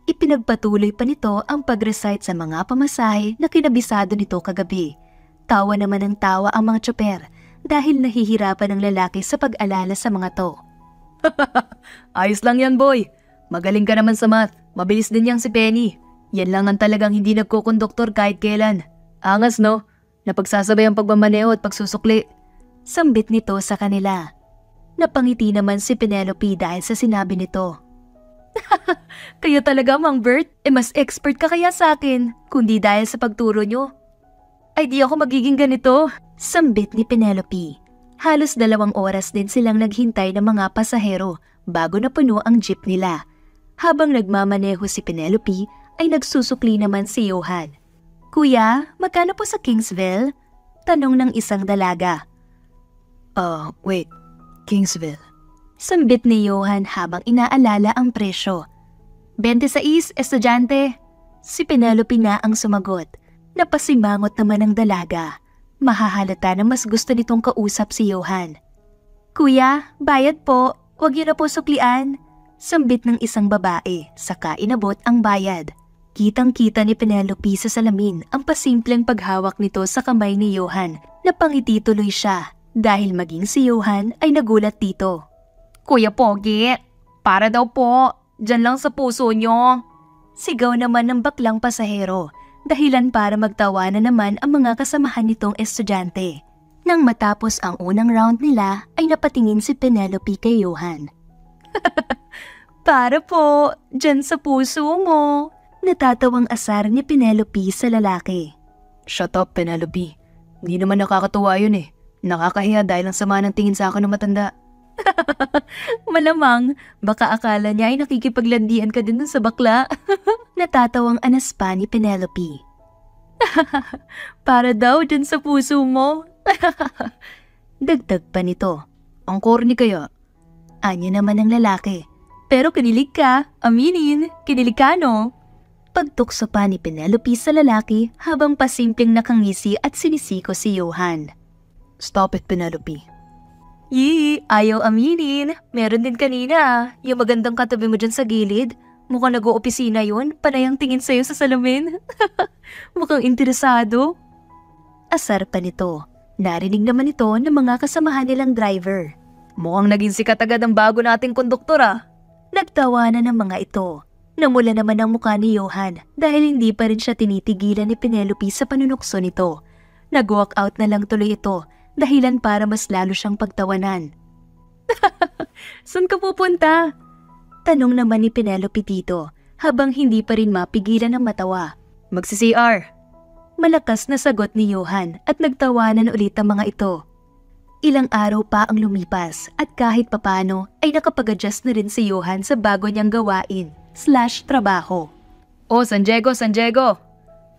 Ipinagpatuloy pa nito ang pag-recite sa mga pamasahe na kinabisado nito kagabi. Tawa naman ng tawa ang mga tsoper dahil nahihirapan ng lalaki sa pag-alala sa mga to. Ayos lang yan, boy. Magaling ka naman sa math. Mabilis din yang si Penny. Yan lang ang talagang hindi nagkukonduktor kahit kailan. Angas no? Napagsasabay ang pagmamaneho at pagsusukli. Sambit nito sa kanila. Napangiti naman si Penelope dahil sa sinabi nito. Kayo talaga, Mang Bert? Mas expert ka kaya sa akin, kundi dahil sa pagturo nyo. Ay di ako magiging ganito. Sambit ni Penelope. Halos 2 oras din silang naghintay ng mga pasahero bago napuno ang jeep nila. Habang nagmamaneho si Penelope ay nagsusukli naman si Johan. Kuya, magkano po sa Kingsville? Tanong ng isang dalaga. Wait. Kingsville. Sambit ni Johan habang inaalala ang presyo. 26, estudyante. Si Penelope na ang sumagot. Napasimangot naman ang dalaga. Mahahalata na mas gusto nitong kausap si Johan. Kuya, bayad po. Huwag niyo na po suklian. Sambit ng isang babae, saka inabot ang bayad. Kitang-kita ni Penelope sa salamin ang pasimpleng paghawak nito sa kamay ni Johan. Napangiti tuloy siya dahil maging si Johan ay nagulat dito. Kuya Pogi, para daw po. Diyan lang sa puso nyo. Sigaw naman ng baklang pasahero, dahilan para magtawa na naman ang mga kasamahan nitong estudyante. Nang matapos ang unang round nila ay napatingin si Penelope kay Johan. Para po, diyan sa puso mo. Natatawang asar ni Penelope sa lalaki. Shut up, Penelope. Hindi naman nakakatuwa yun eh. Nakakahiya dahil ang sama ng tingin sa akin ng matanda. Malamang, baka akala niya ay nakikipaglandian ka din dun sa bakla. Natatawang anaspa ni Penelope. Para daw dyan sa puso mo. Dagdag pa nito. Ang corny kaya? Anya naman ng lalaki. Pero kinilig ka, aminin, kinilig ka no? Pagtukso pa ni Penelope sa lalaki habang pasimpleng nakangisi at sinisiko si Johan. Stop it, Penelope. Yee, ayaw aminin. Meron din kanina. Yung magandang katabi mo dyan sa gilid. Mukhang nag-oopisina yun. Panayang tingin sa'yo sa salamin. Mukhang interesado. Asar pa nito. Narinig naman ito ng mga kasamahan nilang driver. Mukhang naging sikat agad ang bago nating konduktor ah. Nagtawanan ng mga ito. Namula naman ang mukha ni Johan dahil hindi pa rin siya tinitigilan ni Penelope sa panunukso nito. Nag-walk out na lang tuloy ito, dahilan para mas lalo siyang pagtawanan. Saan ka pupunta? Tanong naman ni Penelope dito habang hindi pa rin mapigilan ang matawa. Magsi-CR. Malakas na sagot ni Johan at nagtawanan ulit ang mga ito. Ilang araw pa ang lumipas at kahit papano ay nakapag-adjust na rin si Johan sa bago niyang gawain/trabaho. Oh, San Diego, San Diego!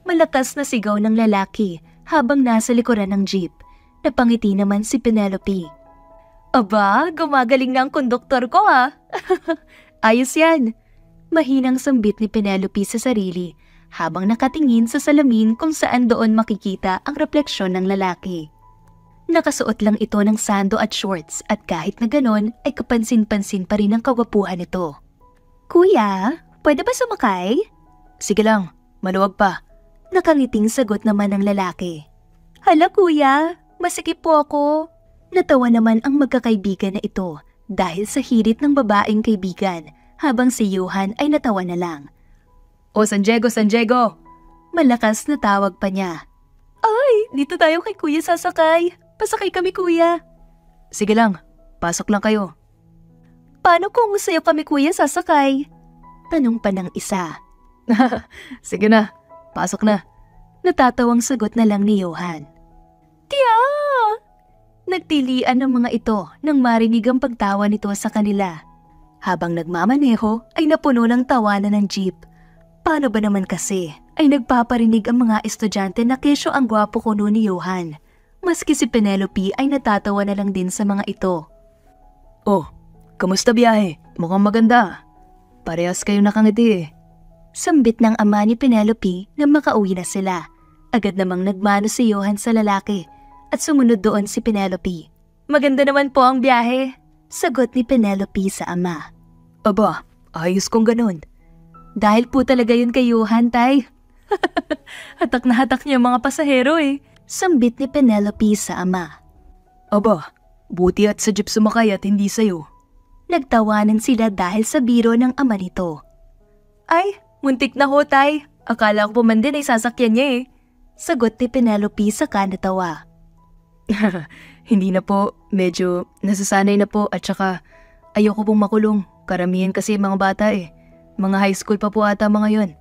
Malakas na sigaw ng lalaki habang nasa likuran ng jeep. Napangiti naman si Penelope. Aba, gumagaling na ang konduktor ko ha. Ayos yan. Mahinang sambit ni Penelope sa sarili habang nakatingin sa salamin kung saan doon makikita ang refleksyon ng lalaki. Nakasuot lang ito ng sando at shorts at kahit na ganon ay kapansin-pansin pa rin ang kagwapuhan nito. Kuya, pwede ba sumakay? Sige lang, maluwag pa. Nakangiting sagot naman ng lalaki. Hala kuya, masikip po ako. Natawa naman ang magkakaibigan na ito dahil sa hirit ng babaeng kaibigan habang si Johan ay natawa na lang. Oh, San Diego, San Diego! Malakas na tawag pa niya. Ay, dito tayo kay kuya sasakay. Pasakay kami kuya. Sige lang, pasok lang kayo. Paano kung sa'yo kami kuya sasakay? Tanong pa ng isa. Sige na, pasok na. Natatawang sagot na lang ni Johan. Tiya! Nagtilian ng mga ito nang marinig ang pagtawa nito sa kanila. Habang nagmamaneho ay napuno ng tawanan ng jeep. Paano ba naman kasi ay nagpaparinig ang mga estudyante na kesyo ang gwapo kuno ni Johan. Maski si Penelope ay natatawa na lang din sa mga ito. Oh, kamusta biyahe? Mukhang maganda. Parehas kayo nakangiti eh. Sambit ng ama ni Penelope na makauwi na sila. Agad namang nagmano si Johan sa lalaki at sumunod doon si Penelope. Maganda naman po ang biyahe. Sagot ni Penelope sa ama. Aba, ayos kong ganun. Dahil po talaga yun kay Johan, tay. Hatak na hatak niya mga pasahero eh. Sambit ni Penelope sa ama. Aba, buti at sa jeep sumakay at hindi sa'yo. Nagtawanan sila dahil sa biro ng ama nito. Ay, muntik na ho, tay. Akala ko man din ay sasakyan niya eh. Sagot ni Penelope sa kanatawa. Hindi na po, medyo nasasanay na po at saka ayoko pong makulong. Karamihan kasi mga bata eh. Mga high school pa po ata mga yon.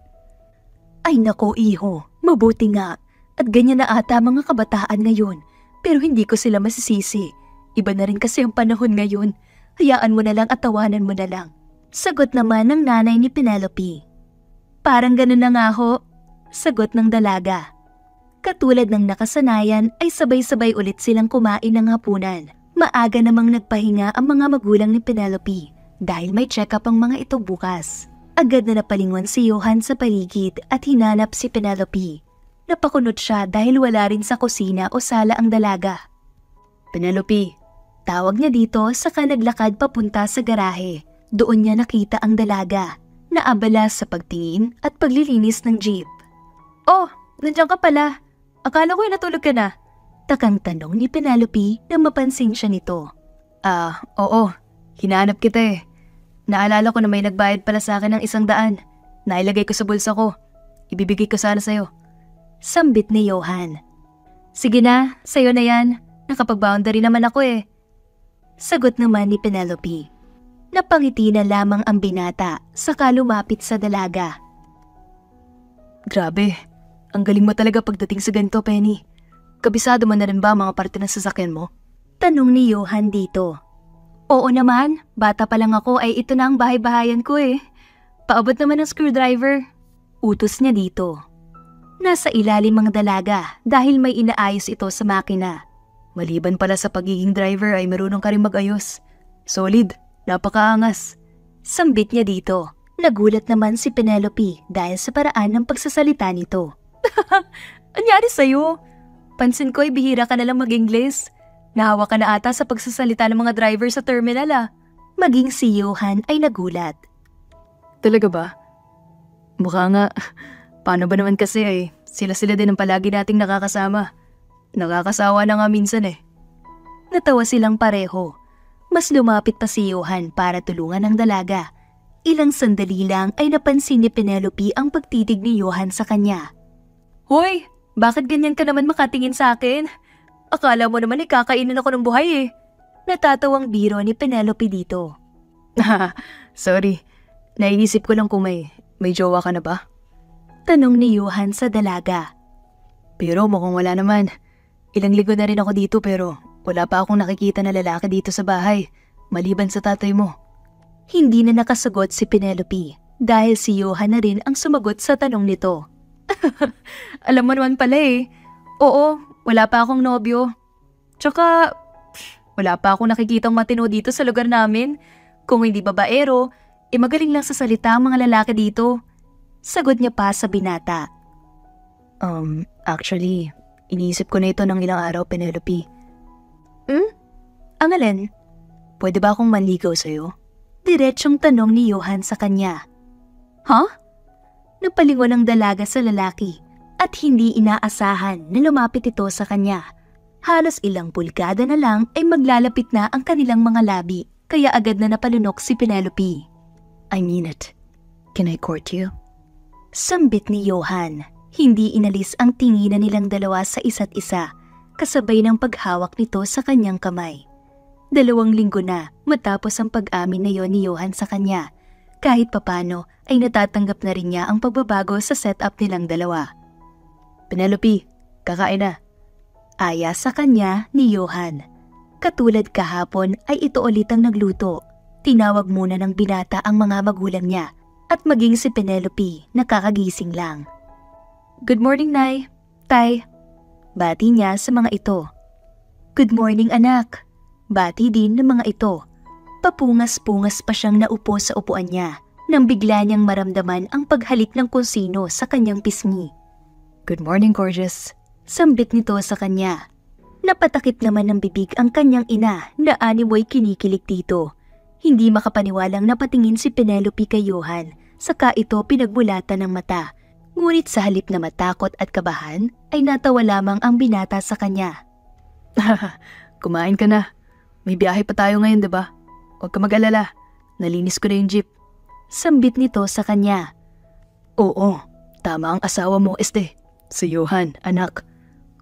Ay nako iho, mabuti nga. At ganyan na ata mga kabataan ngayon. Pero hindi ko sila masisisi. Iba na rin kasi ang panahon ngayon. Hayaan mo na lang at tawanan mo na lang. Sagot naman ng nanay ni Penelope. Parang ganun na nga ho. Sagot ng dalaga. Katulad ng nakasanayan ay sabay-sabay ulit silang kumain ng hapunan. Maaga namang nagpahinga ang mga magulang ni Penelope dahil may check-up ang mga ito bukas. Agad na napalingon si Johan sa paligid at hinanap si Penelope. Napakunot siya dahil wala rin sa kusina o sala ang dalaga. Penelope, tawag niya dito saka naglakad papunta sa garahe. Doon niya nakita ang dalaga, naabala sa pagtingin at paglilinis ng jeep. Oh, nandiyan ka pala. Akala ko natulog ka na. Takang tanong ni Penelope na mapansin siya nito. Oo. Hinahanap kita eh. Naalala ko na may nagbayad pala sa akin ng 100. Nailagay ko sa bulsa ko. Ibibigay ko sana sa'yo. Sambit ni Johan. Sige na, sa'yo na yan. Nakapag-boundary naman ako eh. Sagot naman ni Penelope. Napangiti na lamang ang binata saka lumapit sa dalaga. Grabe, ang galing mo talaga pagdating sa ganito, Penny. Kabisado mo na rin ba mga parte ng sasakyan mo? Tanong ni Johan dito. Oo naman, bata pa lang ako ay ito na ang bahay-bahayan ko eh. Paabot naman ng screwdriver. Utos niya dito. Nasa ilalim ang dalaga dahil may inaayos ito sa makina. Maliban pala sa pagiging driver ay marunong ka rin mag-ayos. Solid, napakaangas. Sambit niya dito. Nagulat naman si Penelope dahil sa paraan ng pagsasalita nito. Anyari sa'yo? Pansin ko ay bihira ka nalang mag-Ingles. Nahawa ka na ata sa pagsasalita ng mga driver sa terminal ah. Maging si Johan ay nagulat. Talaga ba? Mukha nga. Paano ba naman kasi ay sila-sila din ang palagi nating nakakasama. Nakakasawa na nga minsan eh. Natawa silang pareho. Mas lumapit pa si Johan para tulungan ang dalaga. Ilang sandali lang ay napansin ni Penelope ang pagtitig ni Johan sa kanya. Hoy, bakit ganyan ka naman makatingin sa akin? Akala mo naman ikakainin ako ng buhay eh. Natatawang biro ni Penelope dito. Sorry, naiisip ko lang kung may jowa ka na ba? Tanong ni Johan sa dalaga. Pero mukhang wala naman. Ilang linggo na rin ako dito pero wala pa akong nakikita na lalaki dito sa bahay, maliban sa tatay mo. Hindi na nakasagot si Penelope dahil si Johan na rin ang sumagot sa tanong nito. Alam mo naman pala eh. Oo, wala pa akong nobyo. Tsaka, wala pa akong nakikitang matino dito sa lugar namin. Kung hindi babaero, magaling lang sa salita ang mga lalaki dito. Sagot niya pa sa binata. Actually, iniisip ko na ito ng ilang araw, Penelope. Ang alin? Pwede ba akong manligaw sa'yo? Diretsyong tanong ni Johan sa kanya. Huh? Napalingon ang dalaga sa lalaki at hindi inaasahan na lumapit ito sa kanya. Halos ilang pulgada na lang ay maglalapit na ang kanilang mga labi kaya agad na napalunok si Penelope. I mean it. Can I court you? Sambit ni Johan. Hindi inalis ang tinginan nilang dalawa sa isa't isa kasabay ng paghawak nito sa kanyang kamay. 2 linggo na matapos ang pag-amin na yon ni Johan sa kanya. Kahit papano ay natatanggap na rin niya ang pagbabago sa setup nilang dalawa. Penelope, kakain na. Aya sa kanya ni Johan. Katulad kahapon ay ito ulit ang nagluto. Tinawag muna ng binata ang mga magulang niya at maging si Penelope nakakagising lang. Good morning, Nay. Tay. Bati niya sa mga ito. Good morning, anak. Bati din ng mga ito. Papungas-pungas pa siyang naupo sa upuan niya nang bigla niyang maramdaman ang paghalik ng kung sino sa kanyang pisngi. Good morning, gorgeous. Sambit nito sa kanya. Napatakip naman ng bibig ang kanyang ina na animoy kinikilig dito. Hindi makapaniwalang napatingin si Penelope kay Johan, saka ito pinagbulatan ng mata. Ngunit sa halip na matakot at kabahan, ay natawa lamang ang binata sa kanya. Kumain ka na. May biyahe pa tayo ngayon, diba? Huwag ka mag-alala. Nalinis ko na yung jeep. Sambit nito sa kanya. Oo, tama ang asawa mo, Si Johan, anak.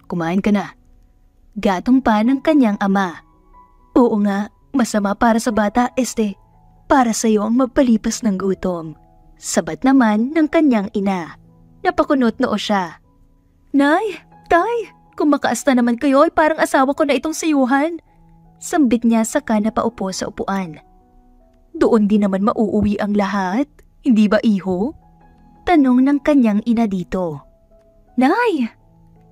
Kumain ka na. Gatong pa ng kanyang ama. Oo nga, masama para sa bata, Para sa'yo ang magpalipas ng gutom. Sabat naman ng kanyang ina. Napakunot noo siya. Nay, tay, kung makaasta naman kayo ay parang asawa ko na itong si Johan. Sambit niya saka napaupo sa upuan. Doon din naman mauuwi ang lahat, hindi ba iho? Tanong ng kanyang ina dito. Nay!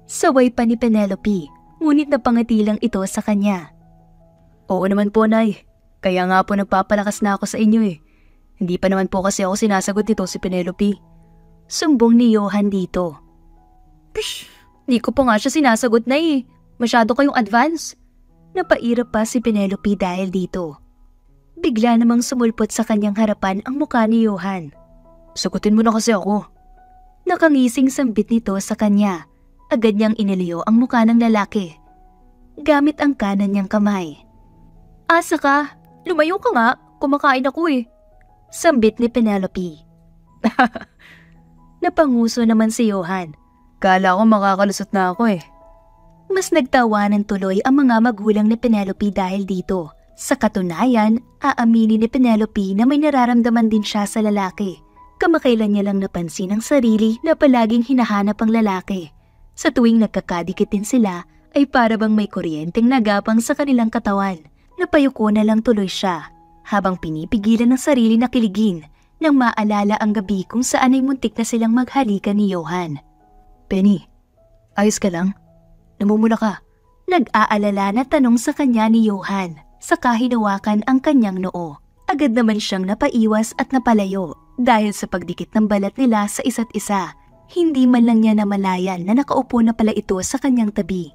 Saway pa ni Penelope, ngunit napangiti lang ito sa kanya. Oo naman po, Nay. Kaya nga po nagpapalakas na ako sa inyo eh. Hindi pa naman po kasi ako sinasagot nito si Penelope. Sumbong ni Johan dito. Di ko pa nga siya sinasagot na eh. Masyado kayong advance. Napairap pa si Penelope dahil dito. Bigla namang sumulpot sa kanyang harapan ang mukha ni Johan. Sagutin mo na kasi ako. Nakangising sambit nito sa kanya. Agad niyang iniliyo ang mukha ng lalaki. Gamit ang kanan niyang kamay. Asa ka? Lumayo ka nga. Kumakain ako eh. Sambit ni Penelope. Napanguso naman si Johan. Kala ko makakalusot na ako eh. Mas nagtawanan tuloy ang mga magulang ni Penelope dahil dito. Sa katunayan, aaminin ni Penelope na may nararamdaman din siya sa lalaki. Kamakailan niya lang napansin ang sarili na palaging hinahanap ang lalaki. Sa tuwing nagkakadikit din sila, ay para bang may kuryenteng nagapang sa kanilang katawan. Napayuko na lang tuloy siya, habang pinipigilan ng sarili na kiligin nang maalala ang gabi kung saan ay muntik na silang maghalikan ni Johan. Penny, ayos ka lang? Namumula ka? Nag-aalala na tanong sa kanya ni Johan, saka hinawakan ang kanyang noo. Agad naman siyang napaiwas at napalayo Dahil sa pagdikit ng balat nila sa isa't isa, hindi man lang niya namalayan na nakaupo na pala ito sa kanyang tabi.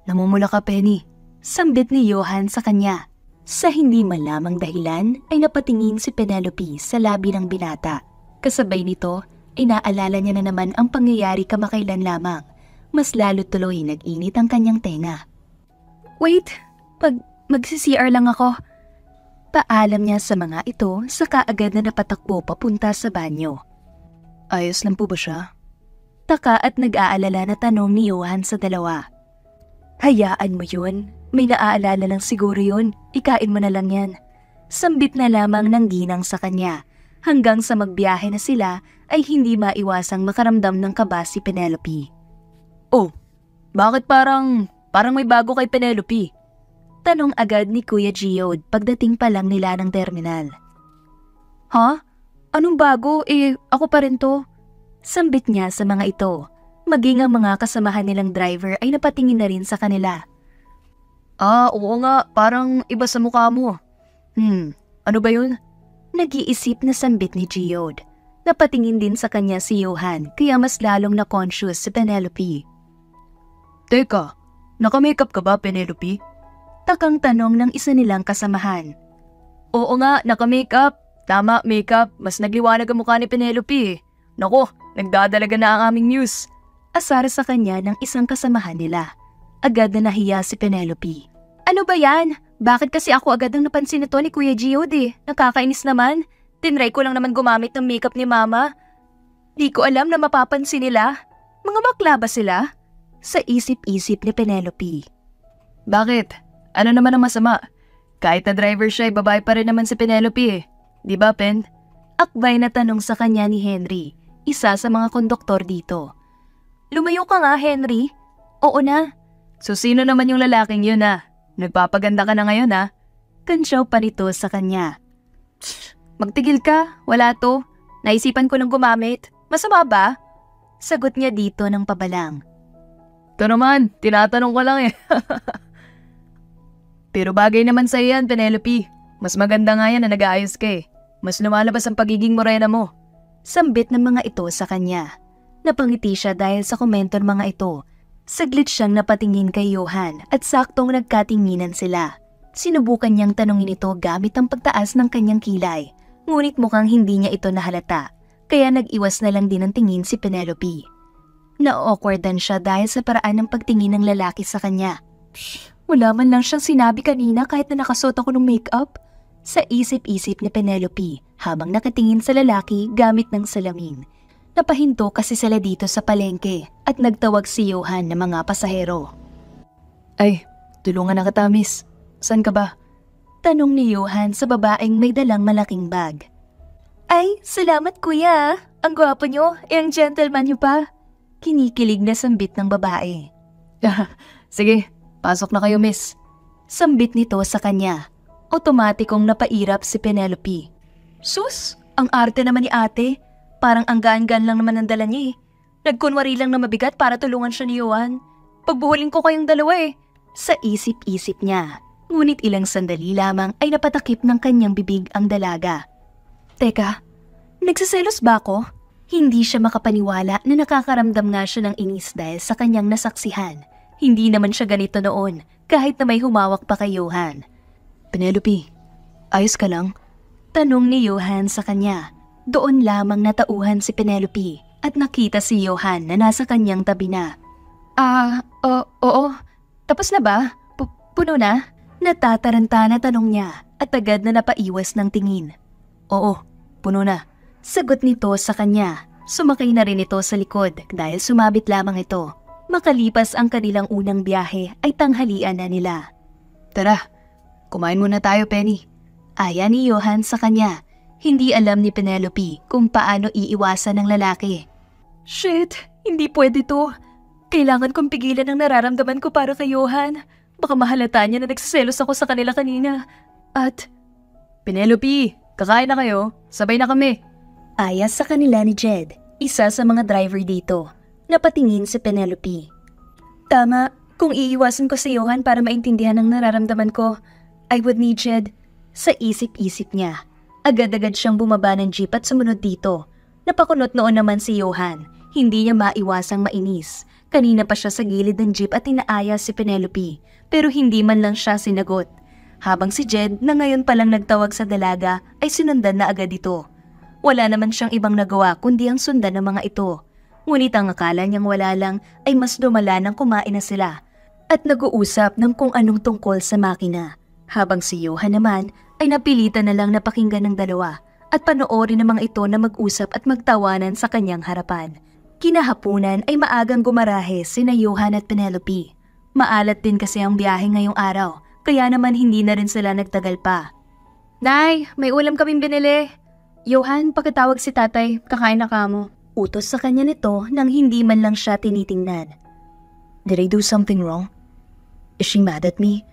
Namumula ka, Penny. Sambit ni Johan sa kanya. Sa hindi malamang dahilan ay napatingin si Penelope sa labi ng binata. Kasabay nito ay naalala niya na naman ang pangyayari kamakailan lamang. Mas lalo tuloy nag-init ang kanyang tenga. Wait, magsi-CR lang ako. Paalam niya sa mga ito sa kaagad na napatakbo papunta sa banyo. Ayos lang po ba siya? Taka at nag-aalala na tanong ni Johan sa dalawa. Hayaan mo yun. May naaalala lang siguro yun. Ikain mo na lang yan. Sambit na lamang ng ginang sa kanya. Hanggang sa magbiyahe na sila ay hindi maiwasang makaramdam ng kaba si Penelope. Oh, bakit parang may bago kay Penelope? Tanong agad ni Kuya Giod pagdating pa lang nila ng terminal. Ha? Anong bago? Ako pa rin to. Sambit niya sa mga ito. Maging ang mga kasamahan nilang driver ay napatingin na rin sa kanila. Oo nga, parang iba sa mukha mo. Ano ba yun? Nag-iisip na sambit ni Giod. Napatingin din sa kanya si Johan kaya mas lalong na-conscious si Penelope. Teka, naka-makeup ka ba, Penelope? Takang tanong ng isa nilang kasamahan. Oo nga, naka-makeup. Tama, makeup. Mas nagliwanag ang mukha ni Penelope. Naku, nagdadalaga na ang aming news. Asar sa kanya ng isang kasamahan nila. Agad na nahiya si Penelope. Ano ba yan? Bakit kasi ako agad ang napansin nito ni Kuya Giod Nakakainis naman. Tinry ko lang naman gumamit ng makeup ni Mama. Di ko alam na mapapansin nila. Mga bakla ba sila? Sa isip-isip ni Penelope. Bakit? Ano naman ang masama? Kahit na driver siya, babae pa rin naman si Penelope Di ba, Pen? Akbay na tanong sa kanya ni Henry, isa sa mga konduktor dito. Lumayo ka nga, Henry. Oo na. So sino naman yung lalaking yun Nagpapaganda ka na ngayon Kansyaw pa nito sa kanya. Magtigil ka, wala to. Naisipan ko lang gumamit. Masama ba? Sagot niya dito ng pabalang. Ito naman, tinatanong ko lang Pero bagay naman sa yan, Penelope. Mas maganda nga yan na nag-aayos ka Mas lumalabas ang pagiging morena mo. Sambit ng mga ito sa kanya. Napangiti siya dahil sa komento ng mga ito. Saglit siyang napatingin kay Johan at saktong nagkatinginan sila. Sinubukan niyang tanongin ito gamit ang pagtaas ng kanyang kilay. Ngunit mukhang hindi niya ito nahalata. Kaya nag-iwas na lang din ng tingin si Penelope. Na-awkwardan siya dahil sa paraan ng pagtingin ng lalaki sa kanya. Wala man lang siyang sinabi kanina kahit na nakasuot ako ng makeup. Sa isip-isip ni Penelope habang nakatingin sa lalaki gamit ng salamin. Napahinto kasi sila dito sa palengke at nagtawag si Johan ng mga pasahero. Ay, tulungan na kita, miss. Saan ka ba? Tanong ni Johan sa babaeng may dalang malaking bag. Ay, salamat kuya. Ang gwapo niyo, ang gentleman niyo pa. Kinikilig na sambit ng babae. Sige, pasok na kayo, miss. Sambit nito sa kanya. Otomatikong napairap si Penelope. Sus, ang arte naman ni ate. Parang ang gaan-gaan lang naman ang dala niya Nagkunwari lang na mabigat para tulungan siya ni Johan. Pagbuhuling ko kayong dalawa Sa isip-isip niya. Ngunit ilang sandali lamang ay napatakip ng kanyang bibig ang dalaga. Teka, nagsiselos ba ako? Hindi siya makapaniwala na nakakaramdam nga siya ng inis dahil sa kanyang nasaksihan. Hindi naman siya ganito noon kahit na may humawak pa kay Johan. Penelope, ayos ka lang? Tanong ni Johan sa kanya. Doon lamang natauhan si Penelope at nakita si Johan na nasa kanyang tabi na. Oo. Tapos na ba? Puno na? Natataranta na tanong niya at agad na napaiwas ng tingin. Oo, puno na. Sagot nito sa kanya. Sumakay na rin ito sa likod dahil sumabit lamang ito. Makalipas ang kanilang unang biyahe ay tanghalian na nila. Tara, kumain muna tayo, Penny. Aya ni Johan sa kanya. Hindi alam ni Penelope kung paano iiwasan ng lalaki. Shit, hindi pwede to. Kailangan kong pigilan ang nararamdaman ko para kay Johan. Baka mahalata niya na nagsiselos ako sa kanila kanina. At... Penelope, kakain na kayo. Sabay na kami. Aya sa kanila ni Jed, isa sa mga driver dito. Napatingin si Penelope. Tama, kung iiwasan ko si Johan para maintindihan ang nararamdaman ko, I would need Jed. Sa isip-isip niya. Agad-agad siyang bumaba ng jeep at sumunod dito. Napakunot noon naman si Johan. Hindi niya maiwasang mainis. Kanina pa siya sa gilid ng jeep at inaaya si Penelope, pero hindi man lang siya sinagot. Habang si Jed, na ngayon palang nagtawag sa dalaga, ay sinundan na agad ito. Wala naman siyang ibang nagawa kundi ang sundan ng mga ito. Ngunit ang akala niyang wala lang ay mas lumala nang kumain na sila at nag-uusap ng kung anong tungkol sa makina. Habang si Johan naman ay napilitan na lang na pakinggan ng dalawa at panoorin ng mga ito na mag-usap at magtawanan sa kanyang harapan. Kinahapunan ay maagang gumarahe sina Johan at Penelope. Maalat din kasi ang biyahe ngayong araw, kaya naman hindi na rin sila nagtagal pa. Nay, may ulam kaming binili. Johan, pakitawag si tatay, kakain na kamo. Utos sa kanya nito nang hindi man lang siya tinitingnan. Did I do something wrong? Is she mad at me?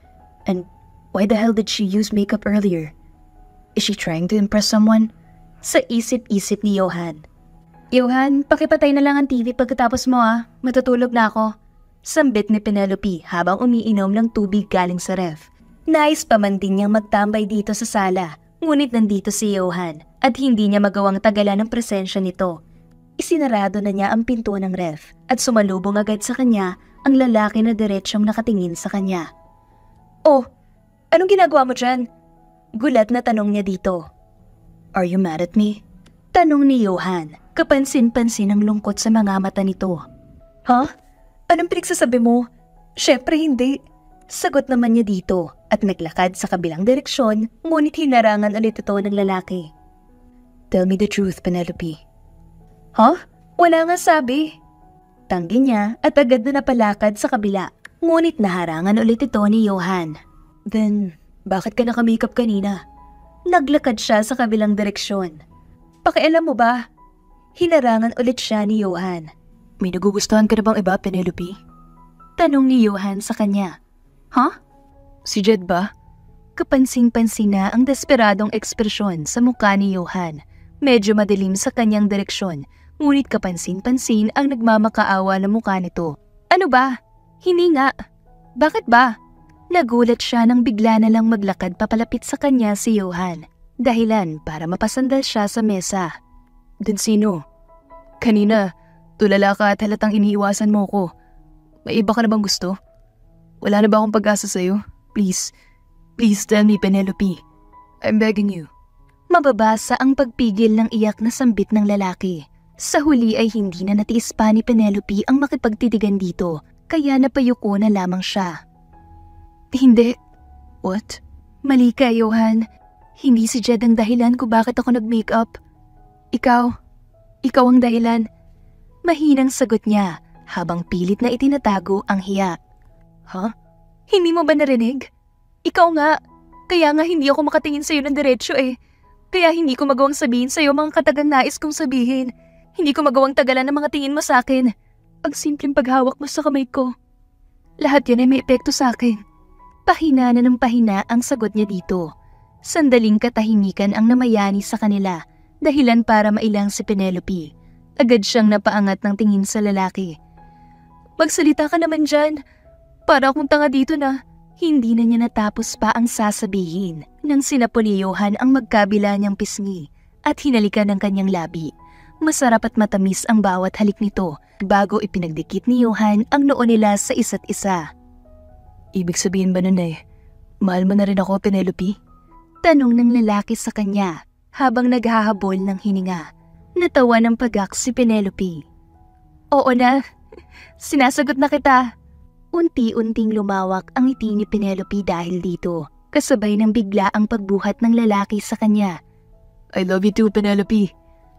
And why the hell did she use makeup earlier? Is she trying to impress someone? Sa isip-isip ni Johan. Johan, pakipatay na lang ang TV pagkatapos mo matutulog na ako. Sambit ni Penelope habang umiinom ng tubig galing sa ref. Nais pa man din niyang magtambay dito sa sala, ngunit nandito si Johan at hindi niya magawang tagalan ng presensya nito. Isinarado na niya ang pinto ng ref at sumalubong agad sa kanya ang lalaki na diretsyong nakatingin sa kanya. Oh, anong ginagawa mo dyan? Gulat na tanong niya dito. Are you mad at me? Tanong ni Johan, kapansin-pansin ang lungkot sa mga mata nito. Huh? Anong pinagsasabi mo? Syempre hindi. Sagot naman niya dito at naglakad sa kabilang direksyon, ngunit hinarangan ulit ito ng lalaki. Tell me the truth, Penelope. Huh? Wala nga sabi. Tanggi niya at agad na napalakad sa kabila, ngunit naharangan ulit ito ni Johan. Then, bakit ka naka-makeup kanina? Naglakad siya sa kabilang direksyon. Pakialam mo ba? Hinarangan ulit siya ni Johan. May nagugustuhan ka na bang iba, Penelope? Tanong ni Johan sa kanya. Huh? Si Jed ba? Kapansin-pansin na ang desperadong ekspresyon sa mukha ni Johan. Medyo madilim sa kanyang direksyon, ngunit kapansin-pansin ang nagmamakaawa na mukha nito. Ano ba? Hindi nga. Bakit ba? Nagulat siya nang bigla na lang maglakad papalapit sa kanya si Johan. Dahilan para mapasandal siya sa mesa. Then sino? Kanina, tulala ka at halatang iniiwasan mo ko. May iba ka na bang gusto? Wala na ba akong pag-asa sa'yo? Please tell me, Penelope. I'm begging you. Mababasa ang pagpigil ng iyak na sambit ng lalaki. Sa huli ay hindi na natiis pa ni Penelope ang makipagtitigan dito, kaya napayuko na lamang siya. Hindi. What? Mali ka, Johan. Hindi si Jed ang dahilan kung bakit ako nag-makeup. Ikaw ang dahilan. Mahinang sagot niya habang pilit na itinatago ang hiya. Huh? Hindi mo ba narinig? Ikaw nga. Kaya nga hindi ako makatingin sa'yo ng diretsyo eh. Kaya hindi ko magawang sabihin sa'yo mga katagang nais kong sabihin. Hindi ko magawang tagalan ng mga tingin mo sa akin. Ang simpleng paghawak mo sa kamay ko. Lahat yan ay may epekto sa akin. Pahina na ng pahina ang sagot niya dito. Sandaling katahimikan ang namayani sa kanila, dahilan para mailang si Penelope. Agad siyang napaangat ng tingin sa lalaki. Magsalita ka naman dyan. Para akong tanga dito na. Hindi na niya natapos pa ang sasabihin nang sinapo ni Johan ang magkabila niyang pisngi at hinalikan ng kanyang labi. Masarap at matamis ang bawat halik nito bago ipinagdikit ni Johan ang noo nila sa isa't isa. Ibig sabihin ba nun mahal mo na rin ako, Penelope? Tanong ng lalaki sa kanya habang naghahabol ng hininga. Natawa ng pagak si Penelope. Oo na, sinasagot na kita. Unti-unting lumawak ang ngiti ni Penelope dahil dito, kasabay ng bigla ang pagbuhat ng lalaki sa kanya. I love you too, Penelope.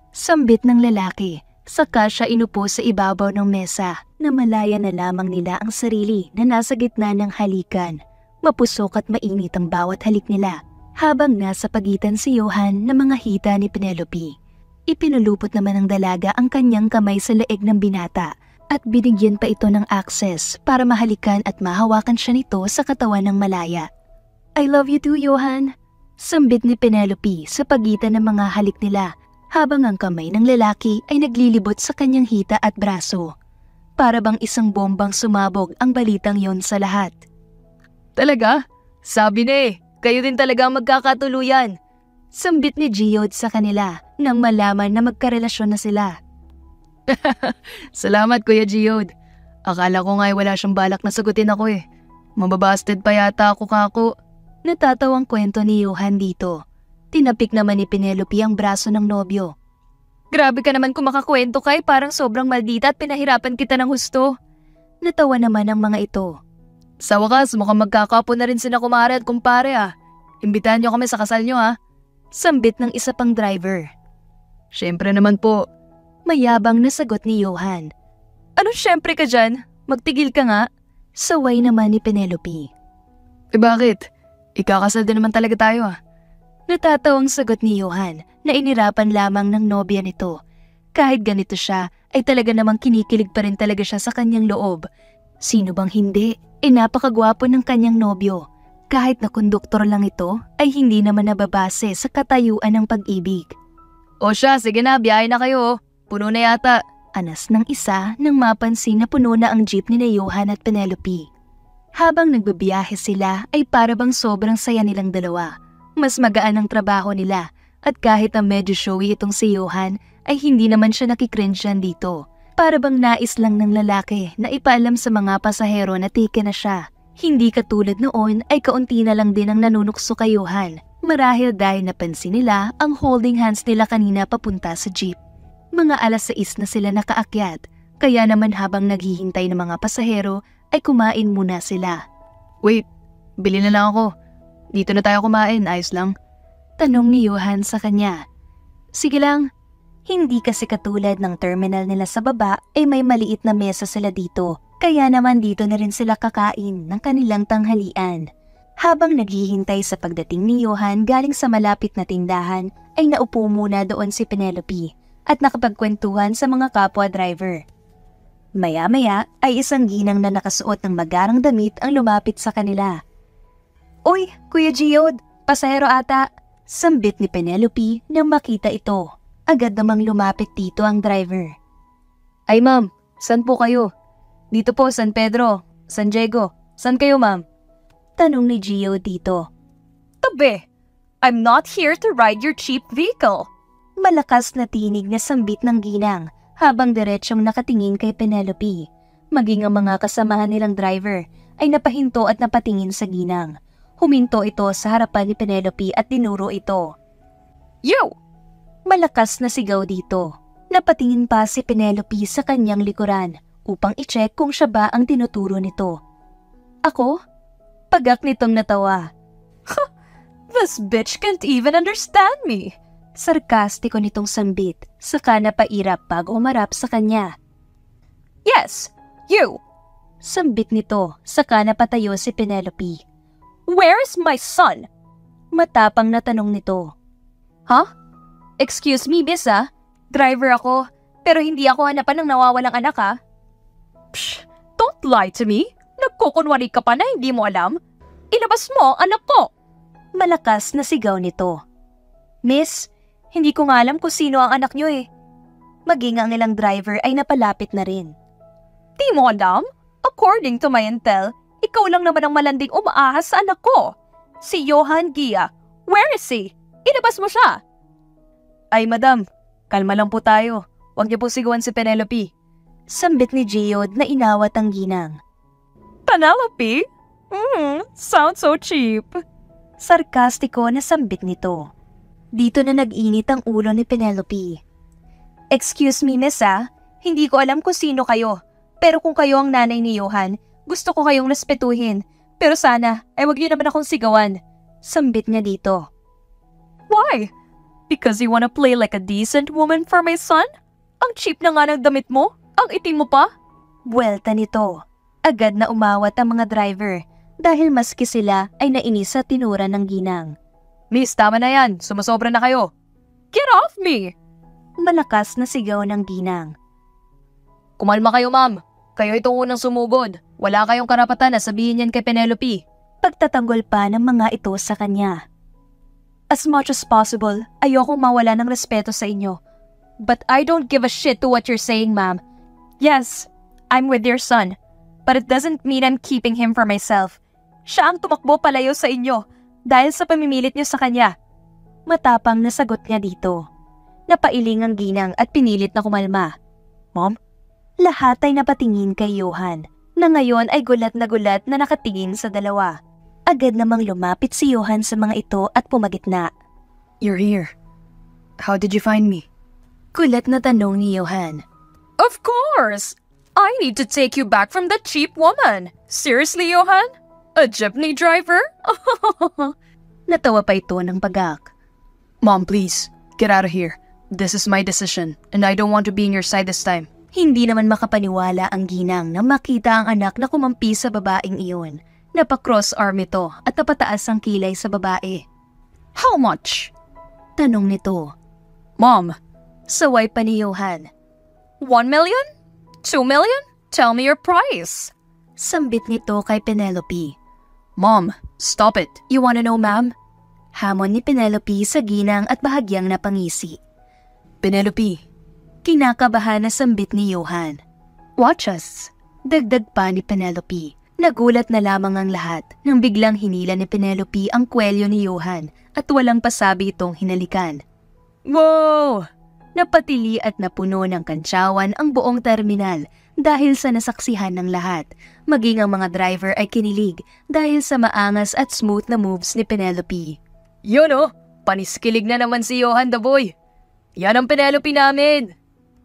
Sambit ng lalaki, saka siya inupo sa ibabaw ng mesa na malaya na lamang nila ang sarili na nasa gitna ng halikan. Mapusok at mainit ang bawat halik nila habang nasa pagitan si Johan na mga hita ni Penelope. Ipinulupot naman ng dalaga ang kanyang kamay sa leeg ng binata at binigyan pa ito ng access para mahalikan at mahawakan siya nito sa katawan ng malaya. I love you too, Johan. Sambit ni Penelope sa pagitan ng mga halik nila habang ang kamay ng lalaki ay naglilibot sa kanyang hita at braso. Para bang isang bombang sumabog ang balitang yon sa lahat. Talaga? Sabi na kayo din talaga ang magkakatuluyan. Sambit ni Geode sa kanila nang malaman na magkarelasyon na sila. Salamat Kuya Geode. Akala ko nga wala siyang balak na sagutin ako eh. Mababasted pa yata ako kako. Natatawang kwento ni Johan dito. Tinapik naman ni Penelope ang braso ng nobyo. Grabe ka naman kung makakwento kay parang sobrang maldita at pinahirapan kita ng husto. Natawa naman ang mga ito. Sa wakas mukhang magkakapo na rin sina kumare at kumpare ah. Imbitahan niyo kami sa kasal niyo ah. Sambit ng isa pang driver. Siyempre naman po. Mayabang na sagot ni Johan. Ano siyempre ka dyan? Magtigil ka nga. Saway naman ni Penelope. Bakit? Ikakasal din naman talaga tayo ah. Natatawang sagot ni Johan na inirapan lamang ng nobya nito. Kahit ganito siya, ay talaga namang kinikilig pa rin talaga siya sa kanyang loob. Sino bang hindi? Napakagwapo ng kanyang nobyo. Kahit na konduktor lang ito, ay hindi naman nababase sa katayuan ng pag-ibig. O siya, sige na, biyahe na kayo. Puno na yata. Anas ng isa nang mapansin na puno na ang jeep ni na Johan at Penelope. Habang nagbabiyahe sila ay para bang sobrang saya nilang dalawa. Mas magaan ang trabaho nila at kahit na medyo showy itong si Johan ay hindi naman siya nakikringean dito. Para bang nais lang ng lalaki na ipaalam sa mga pasahero na tike na siya. Hindi katulad noon ay kaunti na lang din ang nanunukso kay Johan. Marahil dahil napansin nila ang holding hands nila kanina papunta sa jeep. Mga 6:00 na sila nakaakyat, kaya naman habang naghihintay ng mga pasahero ay kumain muna sila. Wait, bili na lang ako. Dito na tayo kumain, ayos lang. Tanong ni Johan sa kanya. Sige lang. Hindi kasi katulad ng terminal nila sa baba ay may maliit na mesa sila dito. Kaya naman dito na rin sila kakain ng kanilang tanghalian. Habang naghihintay sa pagdating ni Johan galing sa malapit na tindahan ay naupo muna doon si Penelope at nakapagkwentuhan sa mga kapwa driver. Maya-maya ay isang ginang na nakasuot ng magarang damit ang lumapit sa kanila. Uy, Kuya Geode, pasahero ata. Sambit ni Penelope nang makita ito. Agad namang lumapit dito ang driver. Ay ma'am, saan po kayo? Dito po, San Pedro, San Diego. Saan kayo ma'am? Tanong ni Gio dito. Tabi, I'm not here to ride your cheap vehicle. Malakas na tinig na sambit ng ginang habang diretsyong nakatingin kay Penelope. Maging ang mga kasamahan nilang driver ay napahinto at napatingin sa ginang. Huminto ito sa harapan ni Penelope at dinuro ito. You! Malakas na sigaw dito. Napatingin pa si Penelope sa kanyang likuran upang i-check kung siya ba ang tinuturo nito. Ako? Pagak nitong natawa. This bitch can't even understand me. Sarkastiko nitong sambit, saka napairap bago umarap sa kanya. Yes, you! Sambit nito, saka napatayo si Penelope. Where is my son? Matapang na tanong nito. Huh? Excuse me, miss ah. Driver ako, pero hindi ako hanapan ng nawawalang anak ah. Psh, don't lie to me. Nagkukunwari ka pa na hindi mo alam. Ilabas mo ang anak ko. Malakas na sigaw nito. Miss, hindi ko nga alam kung sino ang anak niyo eh. Maging ang ilang driver ay napalapit na rin. Di mo alam? According to my intel, ikaw lang naman ang malanding umaahas sa anak ko. Si Johan Gia. Where is he? Ilabas mo siya. Ay madam, kalma lang po tayo. Huwag niyo po sigawan si Penelope. Sambit ni Geode na inawat ang ginang. Penelope? Sounds so cheap. Sarkastiko na sambit nito. Dito na nag-init ang ulo ni Penelope. Excuse me, miss ah. Hindi ko alam kung sino kayo. Pero kung kayo ang nanay ni Johan, gusto ko kayong respetuhin. Pero sana, ay wag niyo naman akong sigawan. Sambit niya dito. Why? Because you wanna play like a decent woman for my son? Ang cheap na nga ng damit mo? Ang itim mo pa? Buwelta nito. Agad na umawat ang mga driver dahil maski sila ay nainis sa tinura ng ginang. Miss, tama na yan. Sumasobra na kayo. Get off me! Malakas na sigaw ng ginang. Kumalma kayo, ma'am. Kayo itong unang sumugod. Wala kayong karapatan na sabihin yan kay Penelope. Pagtatanggol pa ng mga ito sa kanya. As much as possible, ayokong mawala ng respeto sa inyo. But I don't give a shit to what you're saying, ma'am. Yes, I'm with your son. But it doesn't mean I'm keeping him for myself. Siya ang tumakbo palayo sa inyo dahil sa pamimilit niyo sa kanya. Matapang na sagot niya dito. Napailing ang ginang at pinilit na kumalma. Mom? Lahat ay napatingin kay Johan, na ngayon ay gulat na nakatingin sa dalawa. Agad namang lumapit si Johan sa mga ito at pumagitna. You're here. How did you find me? Kulat na tanong ni Johan. Of course! I need to take you back from that cheap woman. Seriously, Johan? A jeepney driver? Natawa pa ito ng pagak. Mom, please, get out of here. This is my decision, and I don't want to be in your side this time. Hindi naman makapaniwala ang ginang na makita ang anak na kumampi sa babaeng iyon. Napakross-arm ito at napataas ang kilay sa babae. How much? Tanong nito. Mom. Saway pa ni Johan. 1 million? 2 million? Tell me your price. Sambit nito kay Penelope. Mom, stop it. You wanna know, ma'am? Hamon ni Penelope sa ginang at bahagyang napangisi. Penelope. Kinakabahan na sambit ni Johan. Watch us. Dagdag pa ni Penelope. Nagulat na lamang ang lahat nang biglang hinila ni Penelope ang kwelyo ni Johan at walang pasabi itong hinalikan. Wow! Napatili at napuno ng kantsawan ang buong terminal dahil sa nasaksihan ng lahat. Maging ang mga driver ay kinilig dahil sa maangas at smooth na moves ni Penelope. Yun oh, paniskilig na naman si Johan the boy. Yan ang Penelope namin.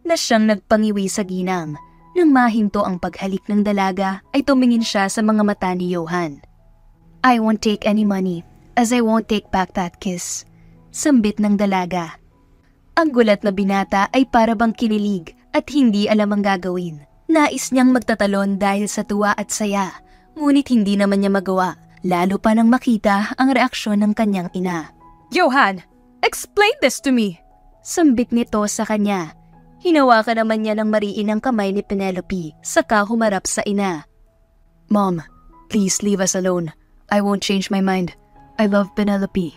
Na siyang nagpangiwi sa ginang. Nang mahinto ang paghalik ng dalaga ay tumingin siya sa mga mata ni Johan. I won't take any money as I won't take back that kiss. Sambit ng dalaga. Ang gulat na binata ay para bang kinilig at hindi alam ang gagawin. Nais niyang magtatalon dahil sa tuwa at saya, ngunit hindi naman niya magawa, lalo pa nang makita ang reaksyon ng kanyang ina. Johan, explain this to me. Sambit nito sa kanya. Hinawakan naman niya ng mariin ang kamay ni Penelope, saka humarap sa ina. Mom, please leave us alone. I won't change my mind. I love Penelope.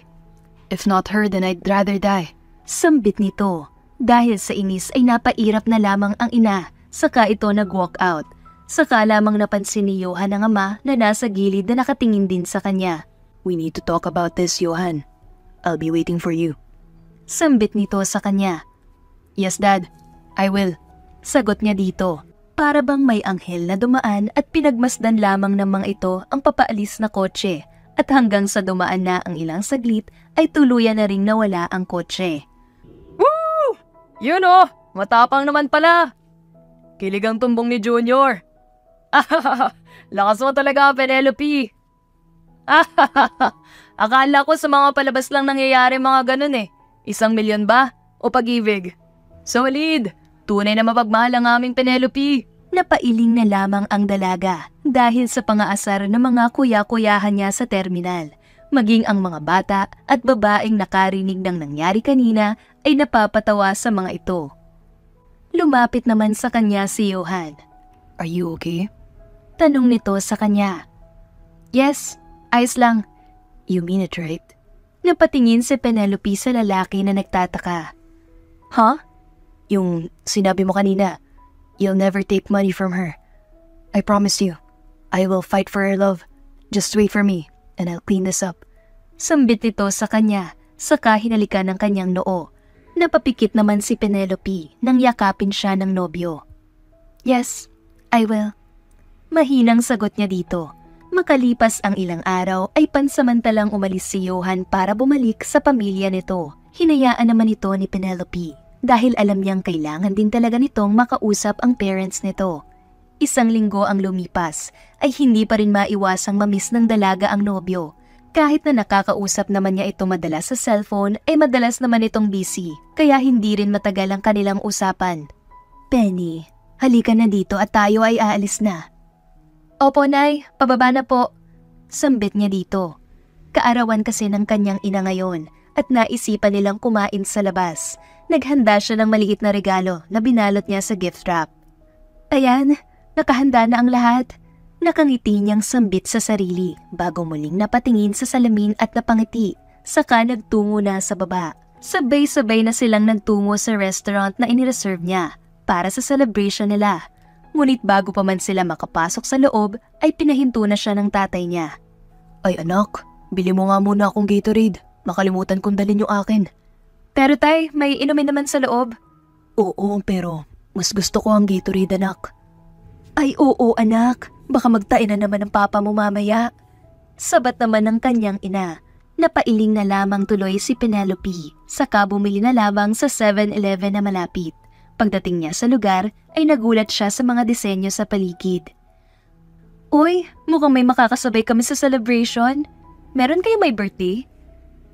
If not her, then I'd rather die. Sambit nito. Dahil sa inis ay napairap na lamang ang ina, saka ito nag-walk out. Saka lamang napansin ni Johan ang ama na nasa gilid na nakatingin din sa kanya. We need to talk about this, Johan. I'll be waiting for you. Sambit nito sa kanya. Yes, Dad. I will. Sagot niya dito. Para bang may anghel na dumaan at pinagmasdan lamang ng mga ito ang papaalis na kotse. At hanggang sa dumaan na ang ilang saglit ay tuluyan na ring nawala ang kotse. Woo! Yun oh, matapang naman pala. Kilig ang tumbong ni Junior. Lakas mo talaga, Penelope. Akala ko sa mga palabas lang nangyayari mga ganun eh. 1 milyon ba? O pag-ibig? Solid! Tunay na mapagmahal ang aming Penelope. Napailing na lamang ang dalaga dahil sa pangaasar ng mga kuya-kuyahan niya sa terminal. Maging ang mga bata at babaeng nakarinig ng nangyari kanina ay napapatawa sa mga ito. Lumapit naman sa kanya si Johan. Are you okay? Tanong nito sa kanya. Yes, ayos lang. You mean it, right? Napatingin si Penelope sa lalaki na nagtataka. Huh? Yung sinabi mo kanina, you'll never take money from her. I promise you, I will fight for her love. Just wait for me, and I'll clean this up. Sambit nito sa kanya, saka hinalikan ng kanyang noo. Napapikit naman si Penelope nang yakapin siya ng nobyo. Yes, I will. Mahinang sagot niya dito. Makalipas ang ilang araw ay pansamantalang umalis si Johan para bumalik sa pamilya nito. Hinayaan naman ito ni Penelope. Dahil alam niyang kailangan din talaga nitong makausap ang parents nito. 1 linggo ang lumipas, ay hindi pa rin maiwasang mamiss ng dalaga ang nobyo. Kahit na nakakausap naman niya ito madalas sa cellphone, ay madalas naman itong busy, kaya hindi rin matagal ang kanilang usapan. Penny, halika na dito at tayo ay aalis na. Opo, Nay, pababa na po. Sambit niya dito. Kaarawan kasi ng kanyang ina ngayon at naisipan nilang kumain sa labas. Naghanda siya ng maliit na regalo na binalot niya sa gift wrap. Ayan, nakahanda na ang lahat. Nakangiti niyang sambit sa sarili bago muling napatingin sa salamin at napangiti. Saka nagtungo na sa baba. Sabay-sabay na silang nagtungo sa restaurant na inireserve niya para sa celebration nila. Ngunit bago pa man sila makapasok sa loob ay pinahinto na siya ng tatay niya. Ay anak, bili mo nga muna akong Gatorade. Makalimutan kong dalhin yung akin. Pero tay, may inumin naman sa loob. Oo, pero mas gusto ko ang Gatorade, anak. Ay oo, anak. Baka magtain na naman ang papa mo mamaya. Sabat naman ng kanyang ina. Napailing na lamang tuloy si Penelope. Saka bumili na lamang sa 7-Eleven na malapit. Pagdating niya sa lugar, ay nagulat siya sa mga disenyo sa paligid. Uy, mukhang may makakasabay kami sa celebration. Meron kayo may birthday?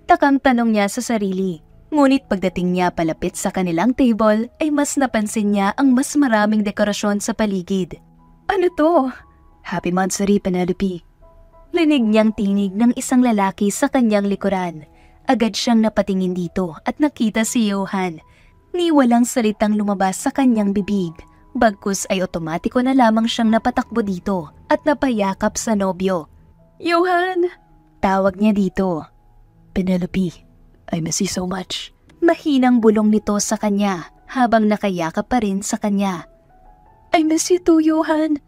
Takang tanong niya sa sarili. Ngunit pagdating niya palapit sa kanilang table, ay mas napansin niya ang mas maraming dekorasyon sa paligid. Ano to? Happy Mansari, Penelope. Linig niyang tinig ng isang lalaki sa kanyang likuran. Agad siyang napatingin dito at nakita si Johan. Ni walang salitang lumabas sa kanyang bibig. Bagkus ay otomatiko na lamang siyang napatakbo dito at napayakap sa nobyo. Johan! Tawag niya dito. Penelope, I miss you so much. Mahinang bulong nito sa kanya habang nakayakap pa rin sa kanya. I miss you too, Johan.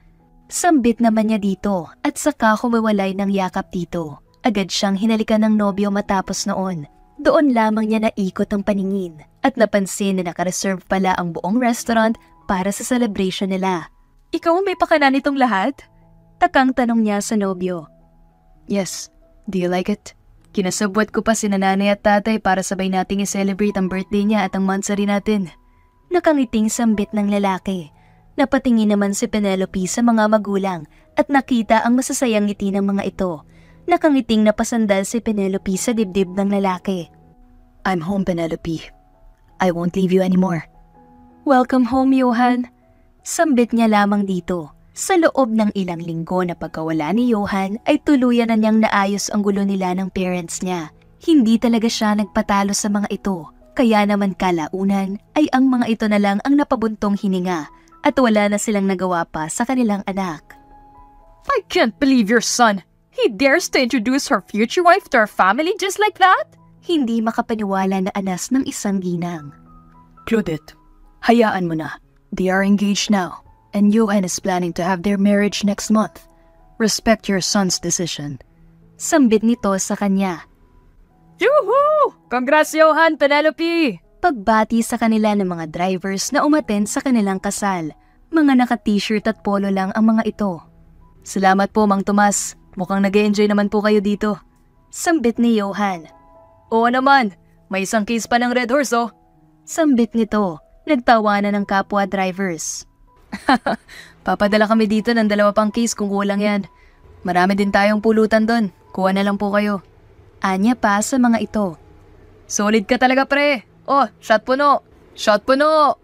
Sambit naman niya dito at saka humiwalay ng yakap dito. Agad siyang hinalikan ng nobyo matapos noon. Doon lamang niya naikot ang paningin at napansin na nakareserve pala ang buong restaurant para sa celebration nila. Ikaw may pakana nitong lahat? Takang tanong niya sa nobyo. Yes, do you like it? Kinasabwat ko pa si nanay at tatay para sabay nating i-celebrate ang birthday niya at ang mansari natin. Nakangiting sambit ng lalaki. Napatingin naman si Penelope sa mga magulang at nakita ang masasayang ngiti ng mga ito. Nakangiting napasandal si Penelope sa dibdib ng lalaki. I'm home, Penelope. I won't leave you anymore. Welcome home, Johan. Sambit niya lamang dito. Sa loob ng ilang linggo na pagkawala ni Johan ay tuluyan na niyang naayos ang gulo nila ng parents niya. Hindi talaga siya nagpatalo sa mga ito. Kaya naman kalaunan ay ang mga ito na lang ang napabuntong hininga at wala na silang nagawa pa sa kanilang anak. I can't believe your son. He dares to introduce her future wife to our family just like that? Hindi makapaniwala na anas ng isang ginang. Claudette, hayaan mo na. They are engaged now. And Johan is planning to have their marriage next month. Respect your son's decision. Sambit nito sa kanya. Yoo-hoo! Congrats, Johan, Penelope! Pagbati sa kanila ng mga drivers na umattend sa kanilang kasal. Mga naka-t-shirt at polo lang ang mga ito. Salamat po, Mang Tomas. Mukhang nag-enjoy naman po kayo dito. Sambit ni Johan. Oo naman, may isang case pa ng Red Horse, oh. Sambit nito. Nagtawanan ng kapwa drivers. Papadala kami dito ng 2 pang case kung kulang yan. Marami din tayong pulutan doon. Kuha na lang po kayo. Anya pa sa mga ito. Solid ka talaga, pre. Oh, shot puno. Shot puno.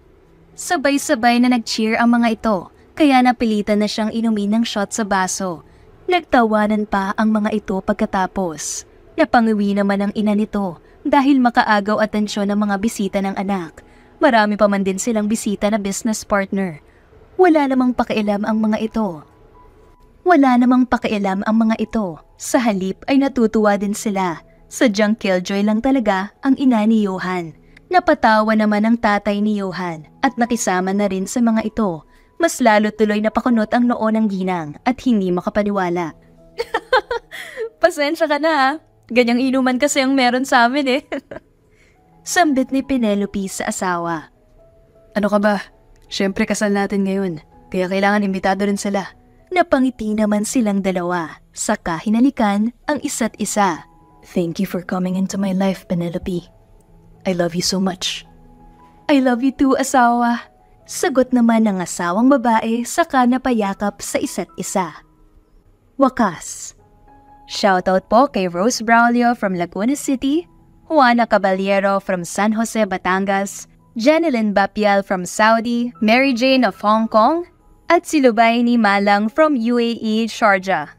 Sabay-sabay na nag-cheer ang mga ito. Kaya napilitan na siyang inumin ng shot sa baso. Nagtawanan pa ang mga ito pagkatapos. Napangiwi naman ang ina nito dahil makaagaw atensyon ng mga bisita ng anak. Marami pa man din silang bisita na business partner. Wala namang pakialam ang mga ito. Sa halip ay natutuwa din sila. Sadyang killjoy lang talaga ang ina ni Johan. Napatawa naman ang tatay ni Johan at nakisama na rin sa mga ito. Mas lalo tuloy napakunot ang noo ng ginang at hindi makapaniwala. Pasensya ka na ha. Ganyang inuman kasi ang meron sa amin eh. Sambit ni Penelope sa asawa. Ano ka ba? Siyempre kasal natin ngayon, kaya kailangan imbitado rin sila. Napangiti naman silang dalawa, saka hinalikan ang isa't isa. Thank you for coming into my life, Penelope. I love you so much. I love you too, asawa. Sagot naman ng asawang babae saka napayakap sa isa't isa. Wakas. Shoutout po kay Rose Braulio from Laguna City, Juana Caballero from San Jose, Batangas, Jeneline Bapial from Saudi, Mary Jane of Hong Kong, at si Lubayni Malang from UAE, Sharjah.